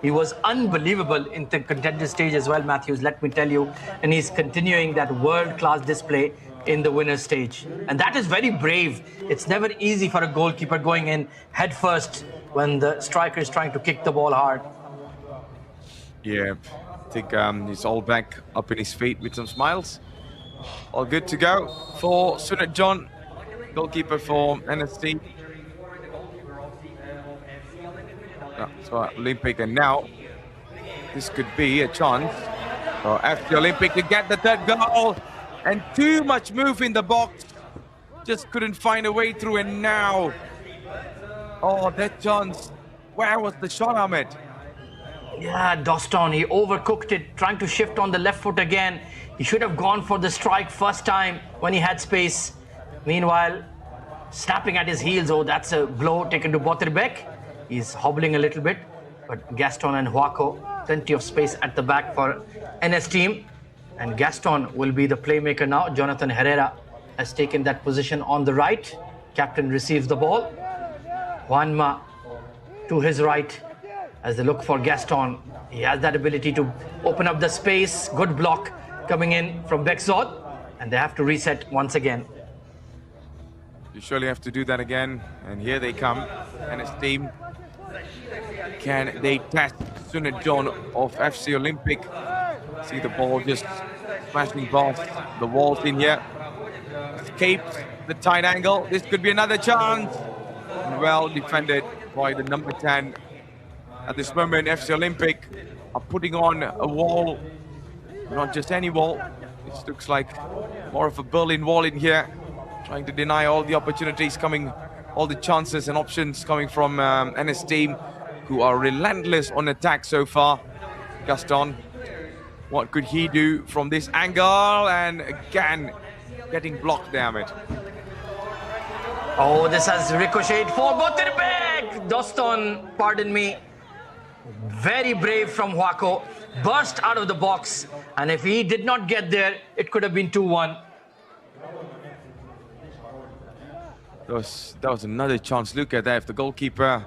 He was unbelievable in the contender stage as well, Matthews, let me tell you. And he's continuing that world-class display in the winner's stage. And that is very brave. It's never easy for a goalkeeper going in head first when the striker is trying to kick the ball hard. Yeah, I think he's all back up in his feet with some smiles. All good to go for Sunat John, goalkeeper for NST. So Olympic, and now this could be a chance for FC Olympic to get the third goal, and too much move in the box, just couldn't find a way through. And now, oh, that chance, where was the shot, Ahmed? Yeah, Doston, he overcooked it, trying to shift on the left foot again. He should have gone for the strike first time when he had space. Meanwhile, snapping at his heels, oh, that's a blow taken to Boterbek. He's hobbling a little bit, but Gaston and Huaco, plenty of space at the back for NS team. And Gaston will be the playmaker now. Jonathan Herrera has taken that position on the right. Captain receives the ball. Juanma to his right as they look for Gaston. He has that ability to open up the space. Good block coming in from Bexod. And they have to reset once again. You surely have to do that again. And here they come, NS team. Can they test Sunat John of FC Olympic? See the ball just smashing past the walls in here. Escapes the tight angle. This could be another chance. Well defended by the number 10. At this moment, FC Olympic are putting on a wall. Not just any wall. This looks like more of a Berlin wall in here. Trying to deny all the opportunities coming, all the chances and options coming from NS team, who are relentless on attack so far. Gaston, what could he do from this angle? And again, getting blocked, damn it. Oh, this has ricocheted for Boterbek. Doston, pardon me. Very brave from Huaco. Burst out of the box. And if he did not get there, it could have been 2-1. That was another chance. Look at that. If the goalkeeper,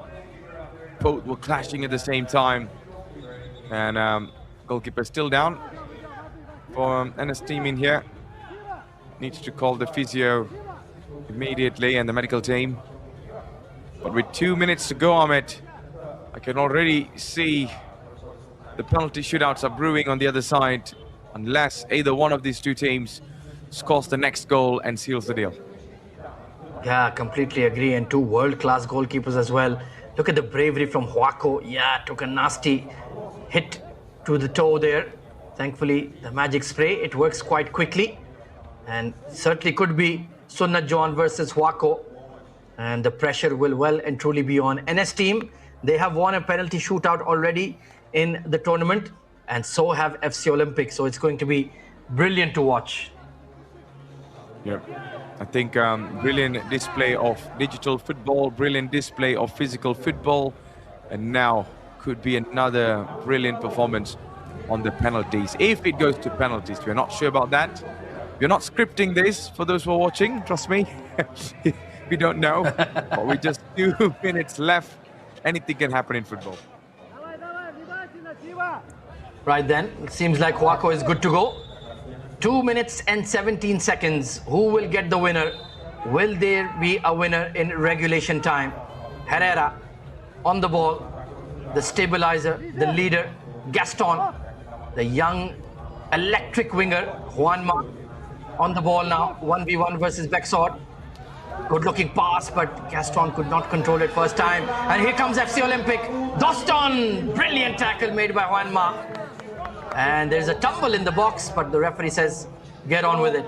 both were clashing at the same time. And goalkeeper still down for NS team in here. Needs to call the physio immediately and the medical team. But with 2 minutes to go, Ahmed, I can already see the penalty shootouts are brewing on the other side, unless either one of these two teams scores the next goal and seals the deal. Yeah, completely agree. And two world-class goalkeepers as well. Look at the bravery from Huaco. Yeah, took a nasty hit to the toe there. Thankfully, the magic spray, it works quite quickly. And certainly could be Sunat John versus Huaco. And the pressure will well and truly be on NS team. They have won a penalty shootout already in the tournament. And so have FC Olympic. So it's going to be brilliant to watch. Yeah. I think brilliant display of digital football, brilliant display of physical football, and now could be another brilliant performance on the penalties. If it goes to penalties, we're not sure about that. We're not scripting this for those who are watching, trust me. We don't know, but with just 2 minutes left, anything can happen in football. Right then, it seems like Huaco is good to go. 2 minutes and 17 seconds. Who will get the winner? Will there be a winner in regulation time? Herrera on the ball, the stabilizer, the leader, Gaston, the young electric winger, Juanma on the ball now, 1v1 versus Bexod. Good looking pass, but Gaston could not control it first time. And here comes FC Olympic. Doston, brilliant tackle made by Juanma. And there's a tumble in the box, but the referee says, get on with it.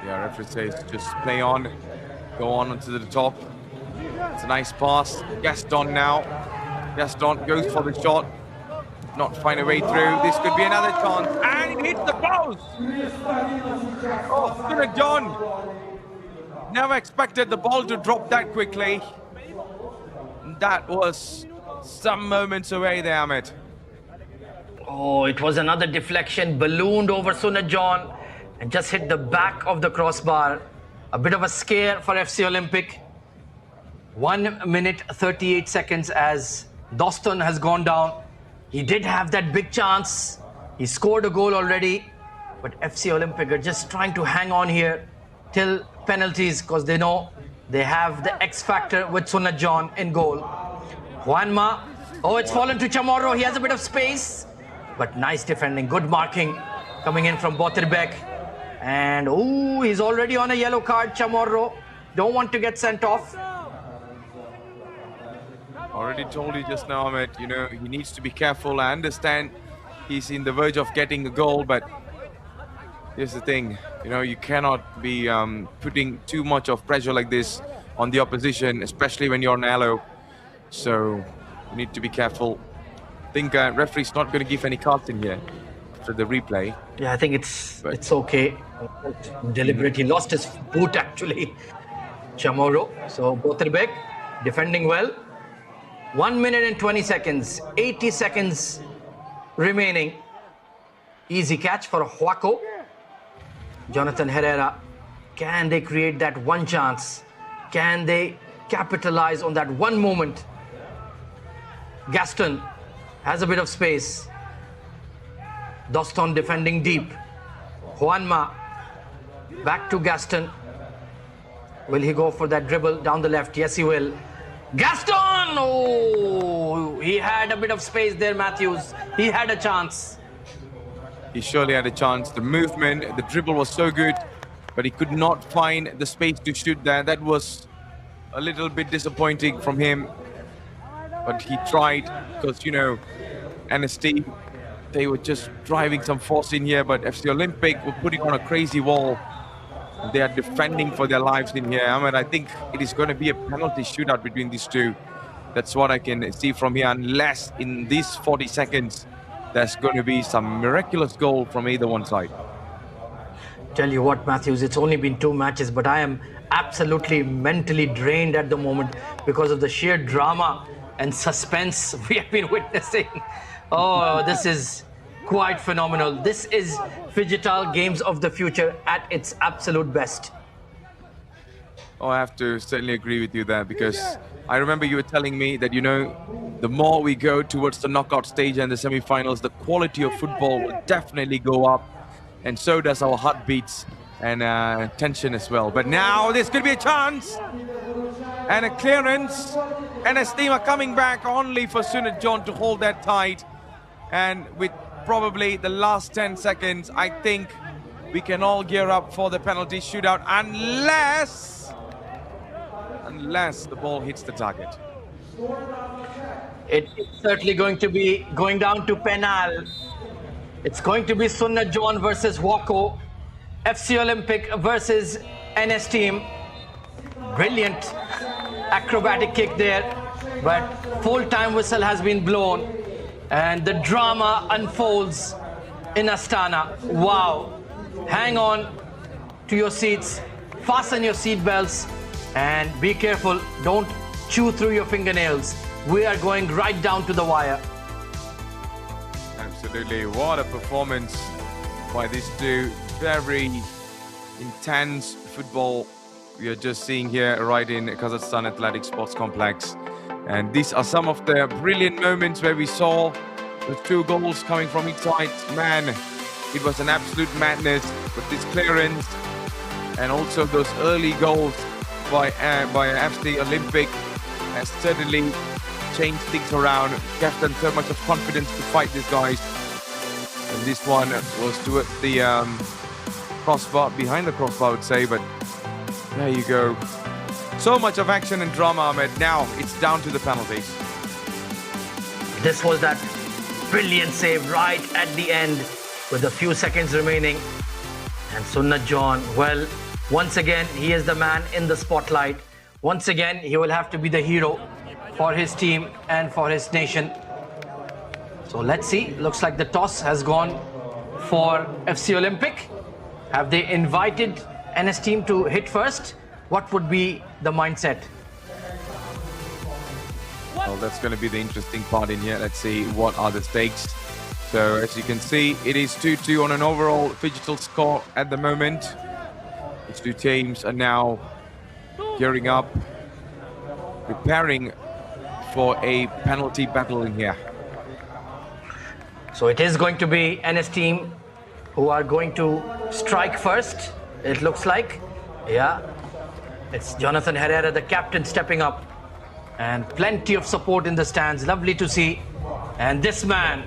Yeah, referee says just play on, go on onto the top. It's a nice pass. Gaston now Gaston goes for the shot. Not find a way through. This could be another chance. And it hits the post! Oh, Sunat John! Never expected the ball to drop that quickly. That was some moments away there, Ahmed. Oh, it was another deflection, ballooned over Sunat John and just hit the back of the crossbar. A bit of a scare for FC Olympic. 1 minute 38 seconds as Doston has gone down. He did have that big chance. He scored a goal already. But FC Olympic are just trying to hang on here till penalties because they know they have the X factor with Sunat John in goal. Juanma. Oh, it's fallen to Chamorro. He has a bit of space. But nice defending, good marking coming in from Botirbek. And oh, he's already on a yellow card, Chamorro. Don't want to get sent off. Already told you just now, Ahmed, you know, he needs to be careful. I understand he's in the verge of getting a goal, but here's the thing, you know, you cannot be putting too much of pressure like this on the opposition, especially when you're on yellow. So you need to be careful. I think referee's not going to give any cards in here for the replay. Yeah, I think it's okay. Deliberate. He lost his boot actually. Chamorro. So Botirbek defending well. 1 minute and 20 seconds. 80 seconds remaining. Easy catch for Huaco. Jonathan Herrera. Can they create that one chance? Can they capitalize on that one moment? Gaston has a bit of space. Doston defending deep. Juanma back to Gaston. Will he go for that dribble down the left? Yes, he will. Gaston! Oh, he had a bit of space there, Matthews. He had a chance. He surely had a chance. The movement, the dribble was so good, but he could not find the space to shoot there. That was a little bit disappointing from him. But he tried because, you know, NST, they were just driving some force in here, but FC Olympic were putting on a crazy wall. They are defending for their lives in here. I mean, I think it is going to be a penalty shootout between these two. That's what I can see from here, unless in these 40 seconds, there's going to be some miraculous goal from either one side. Tell you what, Matthews, it's only been 2 matches, but I am absolutely mentally drained at the moment because of the sheer drama and suspense we have been witnessing. Oh, this is quite phenomenal. This is Phygital Games of the Future at its absolute best. Oh, I have to certainly agree with you there, because I remember you were telling me that, you know, the more we go towards the knockout stage and the semi-finals, the quality of football will definitely go up, and so does our heartbeats and tension as well. But now this could be a chance and a clearance, and a steamer coming back only for Sunat John to hold that tight. And with probably the last 10 seconds, I think we can all gear up for the penalty shootout, unless the ball hits the target. It's certainly going to be going down to penal. It's going to be Sunat John versus Huaco, FC Olympic versus NS team. Brilliant acrobatic kick there, but full-time whistle has been blown and the drama unfolds in Astana. Wow. Hang on to your seats, fasten your seat belts, and be careful, don't chew through your fingernails. We are going right down to the wire. Absolutely, what a performance by these two. Very intense football we are just seeing here right in Kazakhstan Athletic Sports Complex. And these are some of the brilliant moments where we saw the 2 goals coming from each side. Man, it was an absolute madness with this clearance and also those early goals by FC Olympic has certainly changed things around, gave them so much of confidence to fight these guys. And this one was towards the crossbar, behind the crossbar I would say, but there you go. So much of action and drama, Ahmed. Now it's down to the penalties. This was that brilliant save right at the end with a few seconds remaining. And Sunat John, well, once again, he is the man in the spotlight. Once again, he will have to be the hero. for his team and for his nation. So let's see. Looks like the toss has gone for FC Olympic. Have they invited NS team to hit first? What would be the mindset? Well, that's going to be the interesting part in here. Let's see what are the stakes. So as you can see, it is 2-2 on an overall Phygital score at the moment. These two teams are now gearing up, preparing for a penalty battle in here. So it is going to be NS team who are going to strike first, it looks like. Yeah, it's Jonathan Herrera, the captain, stepping up. And plenty of support in the stands, lovely to see. And this man,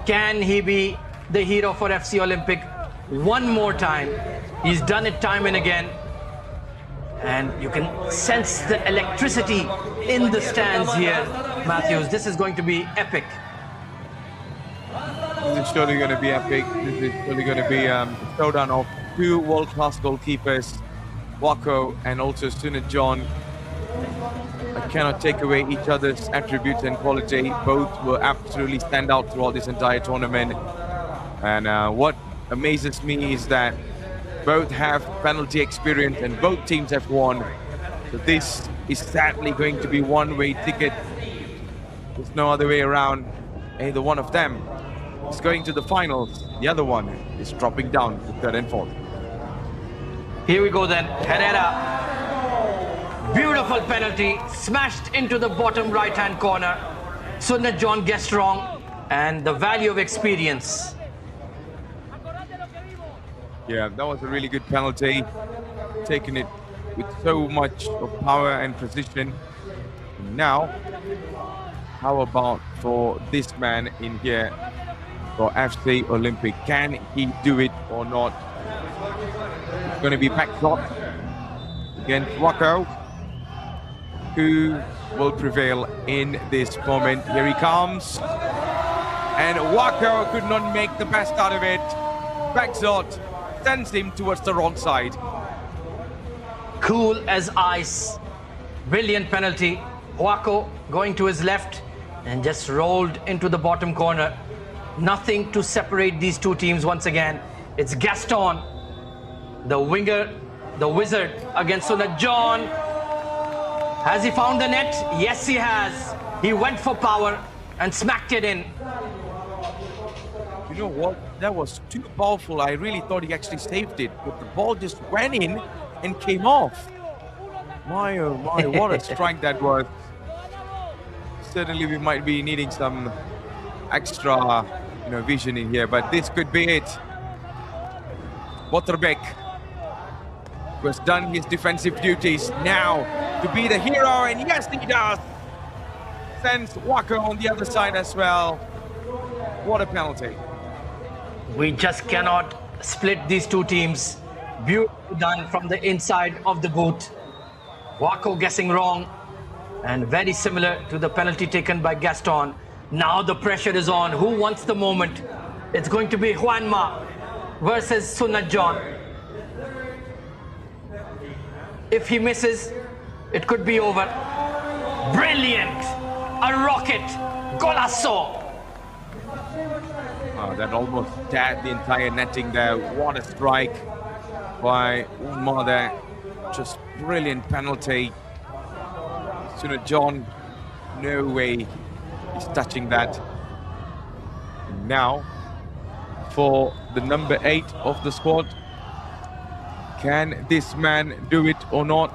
can he be the hero for FC Olympic one more time? He's done it time and again. And you can sense the electricity in the stands here, Matthews. This is going to be epic. This is surely going to be epic. This is surely going to be a showdown of two world-class goalkeepers, Wako and also Sunit John. I cannot take away each other's attributes and quality. Both will absolutely stand out throughout this entire tournament. And what amazes me is that both have penalty experience and both teams have won. So this is sadly going to be one-way ticket. There's no other way around. Either one of them is going to the finals. The other one is dropping down to third and fourth. Here we go then. Herrera. Beautiful penalty. Smashed into the bottom right-hand corner. Sunit John guessed wrong. And the value of experience. Yeah, that was a really good penalty. Taking it with so much of power and precision. And now, how about for this man in here for FC Olympic? Can he do it or not? It's going to be back shot against Wako. Who will prevail in this moment? Here he comes. And Wako could not make the best out of it. Back shot sends him towards the wrong side. Cool as ice. Brilliant penalty. Wako going to his left and just rolled into the bottom corner. Nothing to separate these two teams once again. It's Gaston, the winger, the wizard against Sunit John. Has he found the net? Yes, he has. He went for power and smacked it in. You know what? That was too powerful. I really thought he actually saved it, but the ball just went in and came off. My oh my, what a strike that was. Certainly we might be needing some extra, vision in here, but this could be it. Waterbeck, who has done his defensive duties, now to be the hero, and yes, he does. Sends Wako on the other side as well. What a penalty. We just cannot split these two teams. Beautifully done from the inside of the boot. Wako guessing wrong, and very similar to the penalty taken by Gaston. Now the pressure is on. Who wants the moment? It's going to be Juanma versus Sunit John. If he misses, it could be over. Brilliant! A rocket! Golasso! Oh, that almost tagged the entire netting there. What a strike by Umar there. Just brilliant penalty. Sunit John, no way he's touching that. Now, for the number 8 of the squad, can this man do it or not?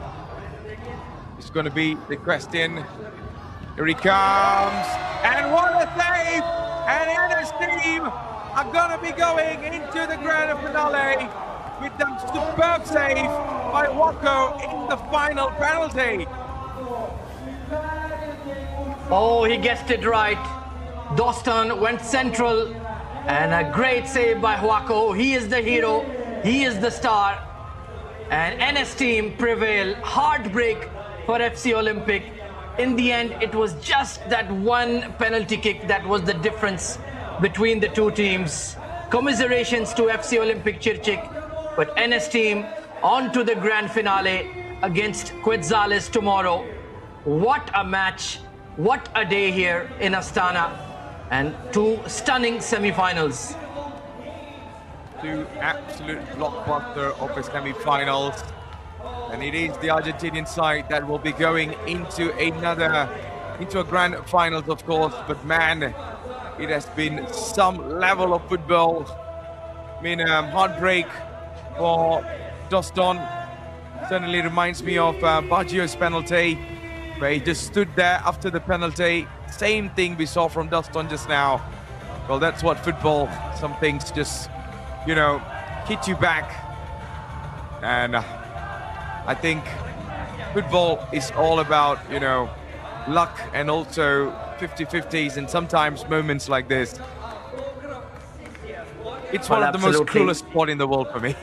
It's going to be the question. Here he comes, and what a save! And NS team are going to be going into the grand finale with that superb save by Wako in the final penalty. Oh, he guessed it right. Dostan went central, and a great save by Wako. He is the hero, he is the star. And NS team prevail. Heartbreak for FC Olympic. In the end, it was just that one penalty kick that was the difference between the two teams. Commiserations to FC Olympic Chirchik, but NS team on to the grand finale against Quetzales tomorrow. What a match. What a day here in Astana, and two stunning semi-finals. Two absolute blockbuster of the semi-finals. And it is the Argentinian side that will be going into a grand finals, of course. But man, it has been some level of football. I mean, heartbreak for Doston. Certainly reminds me of Baggio's penalty, where he just stood there after the penalty. Same thing we saw from Doston just now. Well, that's what football, some things just, you know, hit you back. And I think football is all about, you know, luck and also 50-50s, and sometimes moments like this. It's one of the most coolest sport in the world for me.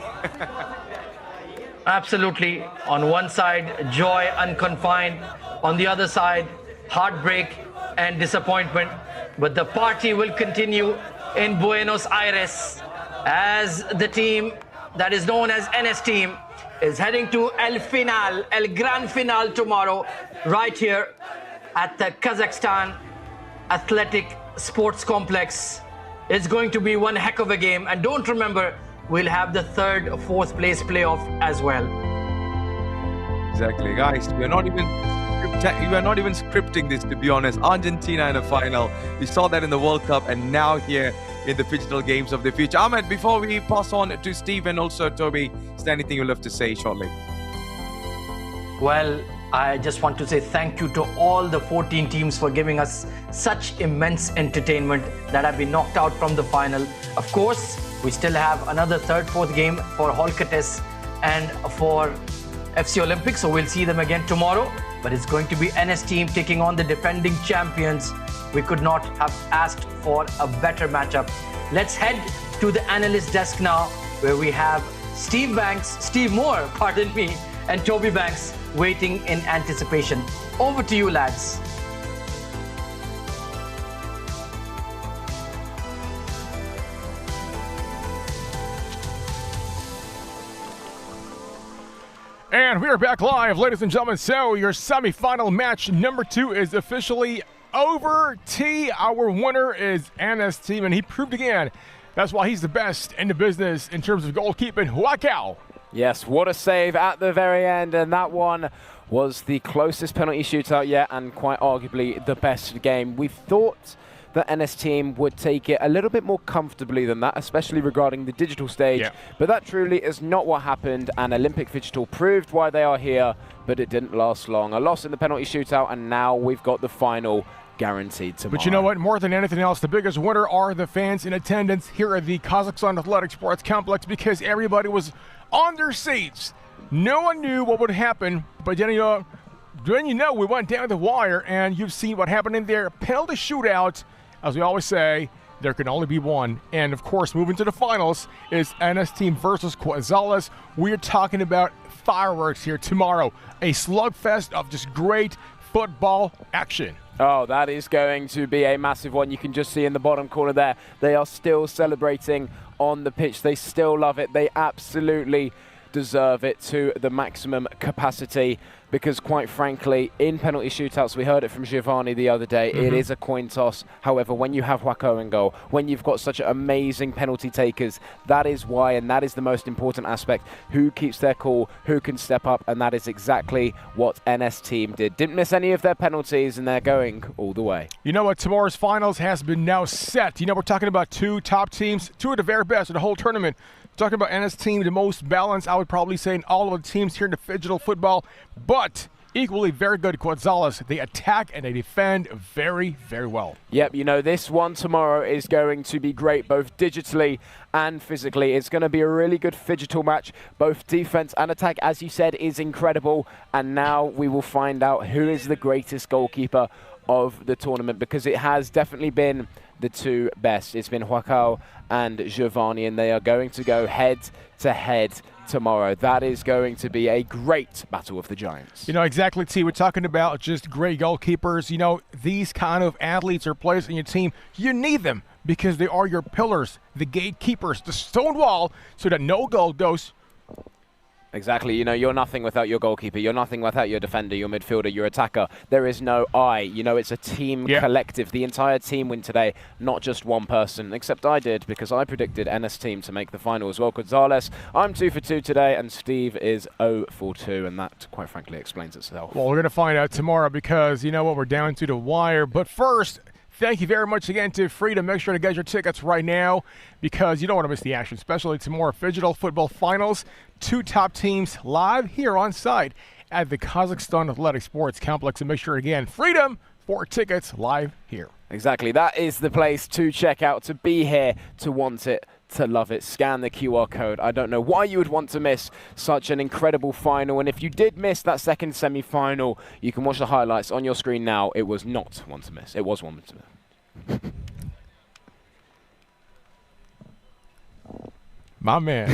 Absolutely. On one side, joy unconfined. On the other side, heartbreak and disappointment. But the party will continue in Buenos Aires as the team that is known as NS team is heading to El Gran Final tomorrow, right here at the Kazakhstan Athletic Sports Complex. It's going to be one heck of a game. And don't remember, we'll have the third, fourth place playoff as well. Exactly, guys. We are not even scripting this, to be honest. Argentina in a final. We saw that in the World Cup, and now here in the Phygital Games of the future. Ahmed, before we pass on to Steve and also Toby, is there anything you'd love to say shortly? Well, I just want to say thank you to all the 14 teams for giving us such immense entertainment that have been knocked out from the final. Of course, we still have another third, fourth game for Holcates and for FC Olympics, so we'll see them again tomorrow. But it's going to be NS team taking on the defending champions. We could not have asked for a better matchup. Let's head to the analyst desk now, where we have Steve Moore, pardon me, and Toby Banks waiting in anticipation. Over to you, lads. And we are back live, ladies and gentlemen. So your semi-final match number 2 is officially over. Our winner is NS team, and he proved again that's why he's the best in the business in terms of goalkeeping. Huacao. Yes, what a save at the very end, and that one was the closest penalty shootout yet, and quite arguably the best game. We thought the NS team would take it a little bit more comfortably than that, especially regarding the digital stage. But that truly is not what happened, and Olympic Phygital proved why they are here, but it didn't last long. A loss in the penalty shootout, and now we've got the final guaranteed tomorrow. But you know what? More than anything else, the biggest winner are the fans in attendance here at the Kazakhstan Athletic Sports Complex, because everybody was on their seats. No one knew what would happen, but then we went down the wire, and you've seen what happened in there. Penalty shootout. As we always say, there can only be one. And of course, moving to the finals is NS team versus Qazaqstan. We're talking about fireworks here tomorrow. A slugfest of just great football action. Oh, that is going to be a massive one. You can just see in the bottom corner there, they are still celebrating on the pitch. They still love it. They absolutely deserve it to the maximum capacity, because quite frankly, in penalty shootouts, we heard it from Giovanni the other day, it is a coin toss. However, when you have Huacao in goal, when you've got such amazing penalty takers, that is why, and that is the most important aspect, who keeps their cool, who can step up, and that is exactly what NS team did. Didn't miss any of their penalties, and they're going all the way. You know what? Tomorrow's finals has been now set. You know, we're talking about two top teams, two of the very best of the whole tournament. Talking about NS team, the most balanced, I would probably say, in all of the teams here in the Phygital football, but equally very good Qazaqstan. They attack and they defend very, very well. Yep, you know, this one tomorrow is going to be great, both digitally and physically. It's going to be a really good Phygital match. Both defense and attack, as you said, is incredible. And now we will find out who is the greatest goalkeeper of the tournament, because it has definitely been the two best. It's been Huacao and Giovanni, and they are going to go head to head tomorrow. That is going to be a great battle of the giants. You know, exactly, T. We're talking about just great goalkeepers. You know, these kind of athletes or players in your team, you need them because they are your pillars, the gatekeepers, the stone wall, so that no goal goes Exactly. You know, you're nothing without your goalkeeper. You're nothing without your defender, your midfielder, your attacker. There is no I. You know, it's a team collective. The entire team win today, not just one person, except I did, because I predicted NS team to make the final as well. Gonzalez, I'm 2 for 2 today, and Steve is 0 for 2, and that, quite frankly, explains itself. Well, we're going to find out tomorrow because, you know what, we're down to the wire. But first, thank you very much again to Freedom. Make sure to get your tickets right now because you don't want to miss the action, especially tomorrow. Phygital football finals, 2 top teams live here on site at the Kazakhstan Athletic Sports Complex. And make sure again, Freedom for tickets live here. Exactly. That is the place to check out, to be here, to want it, to love it. Scan the QR code. I don't know why you would want to miss such an incredible final. And if you did miss that second semi-final, you can watch the highlights on your screen now. It was not one to miss. It was one to miss. My man.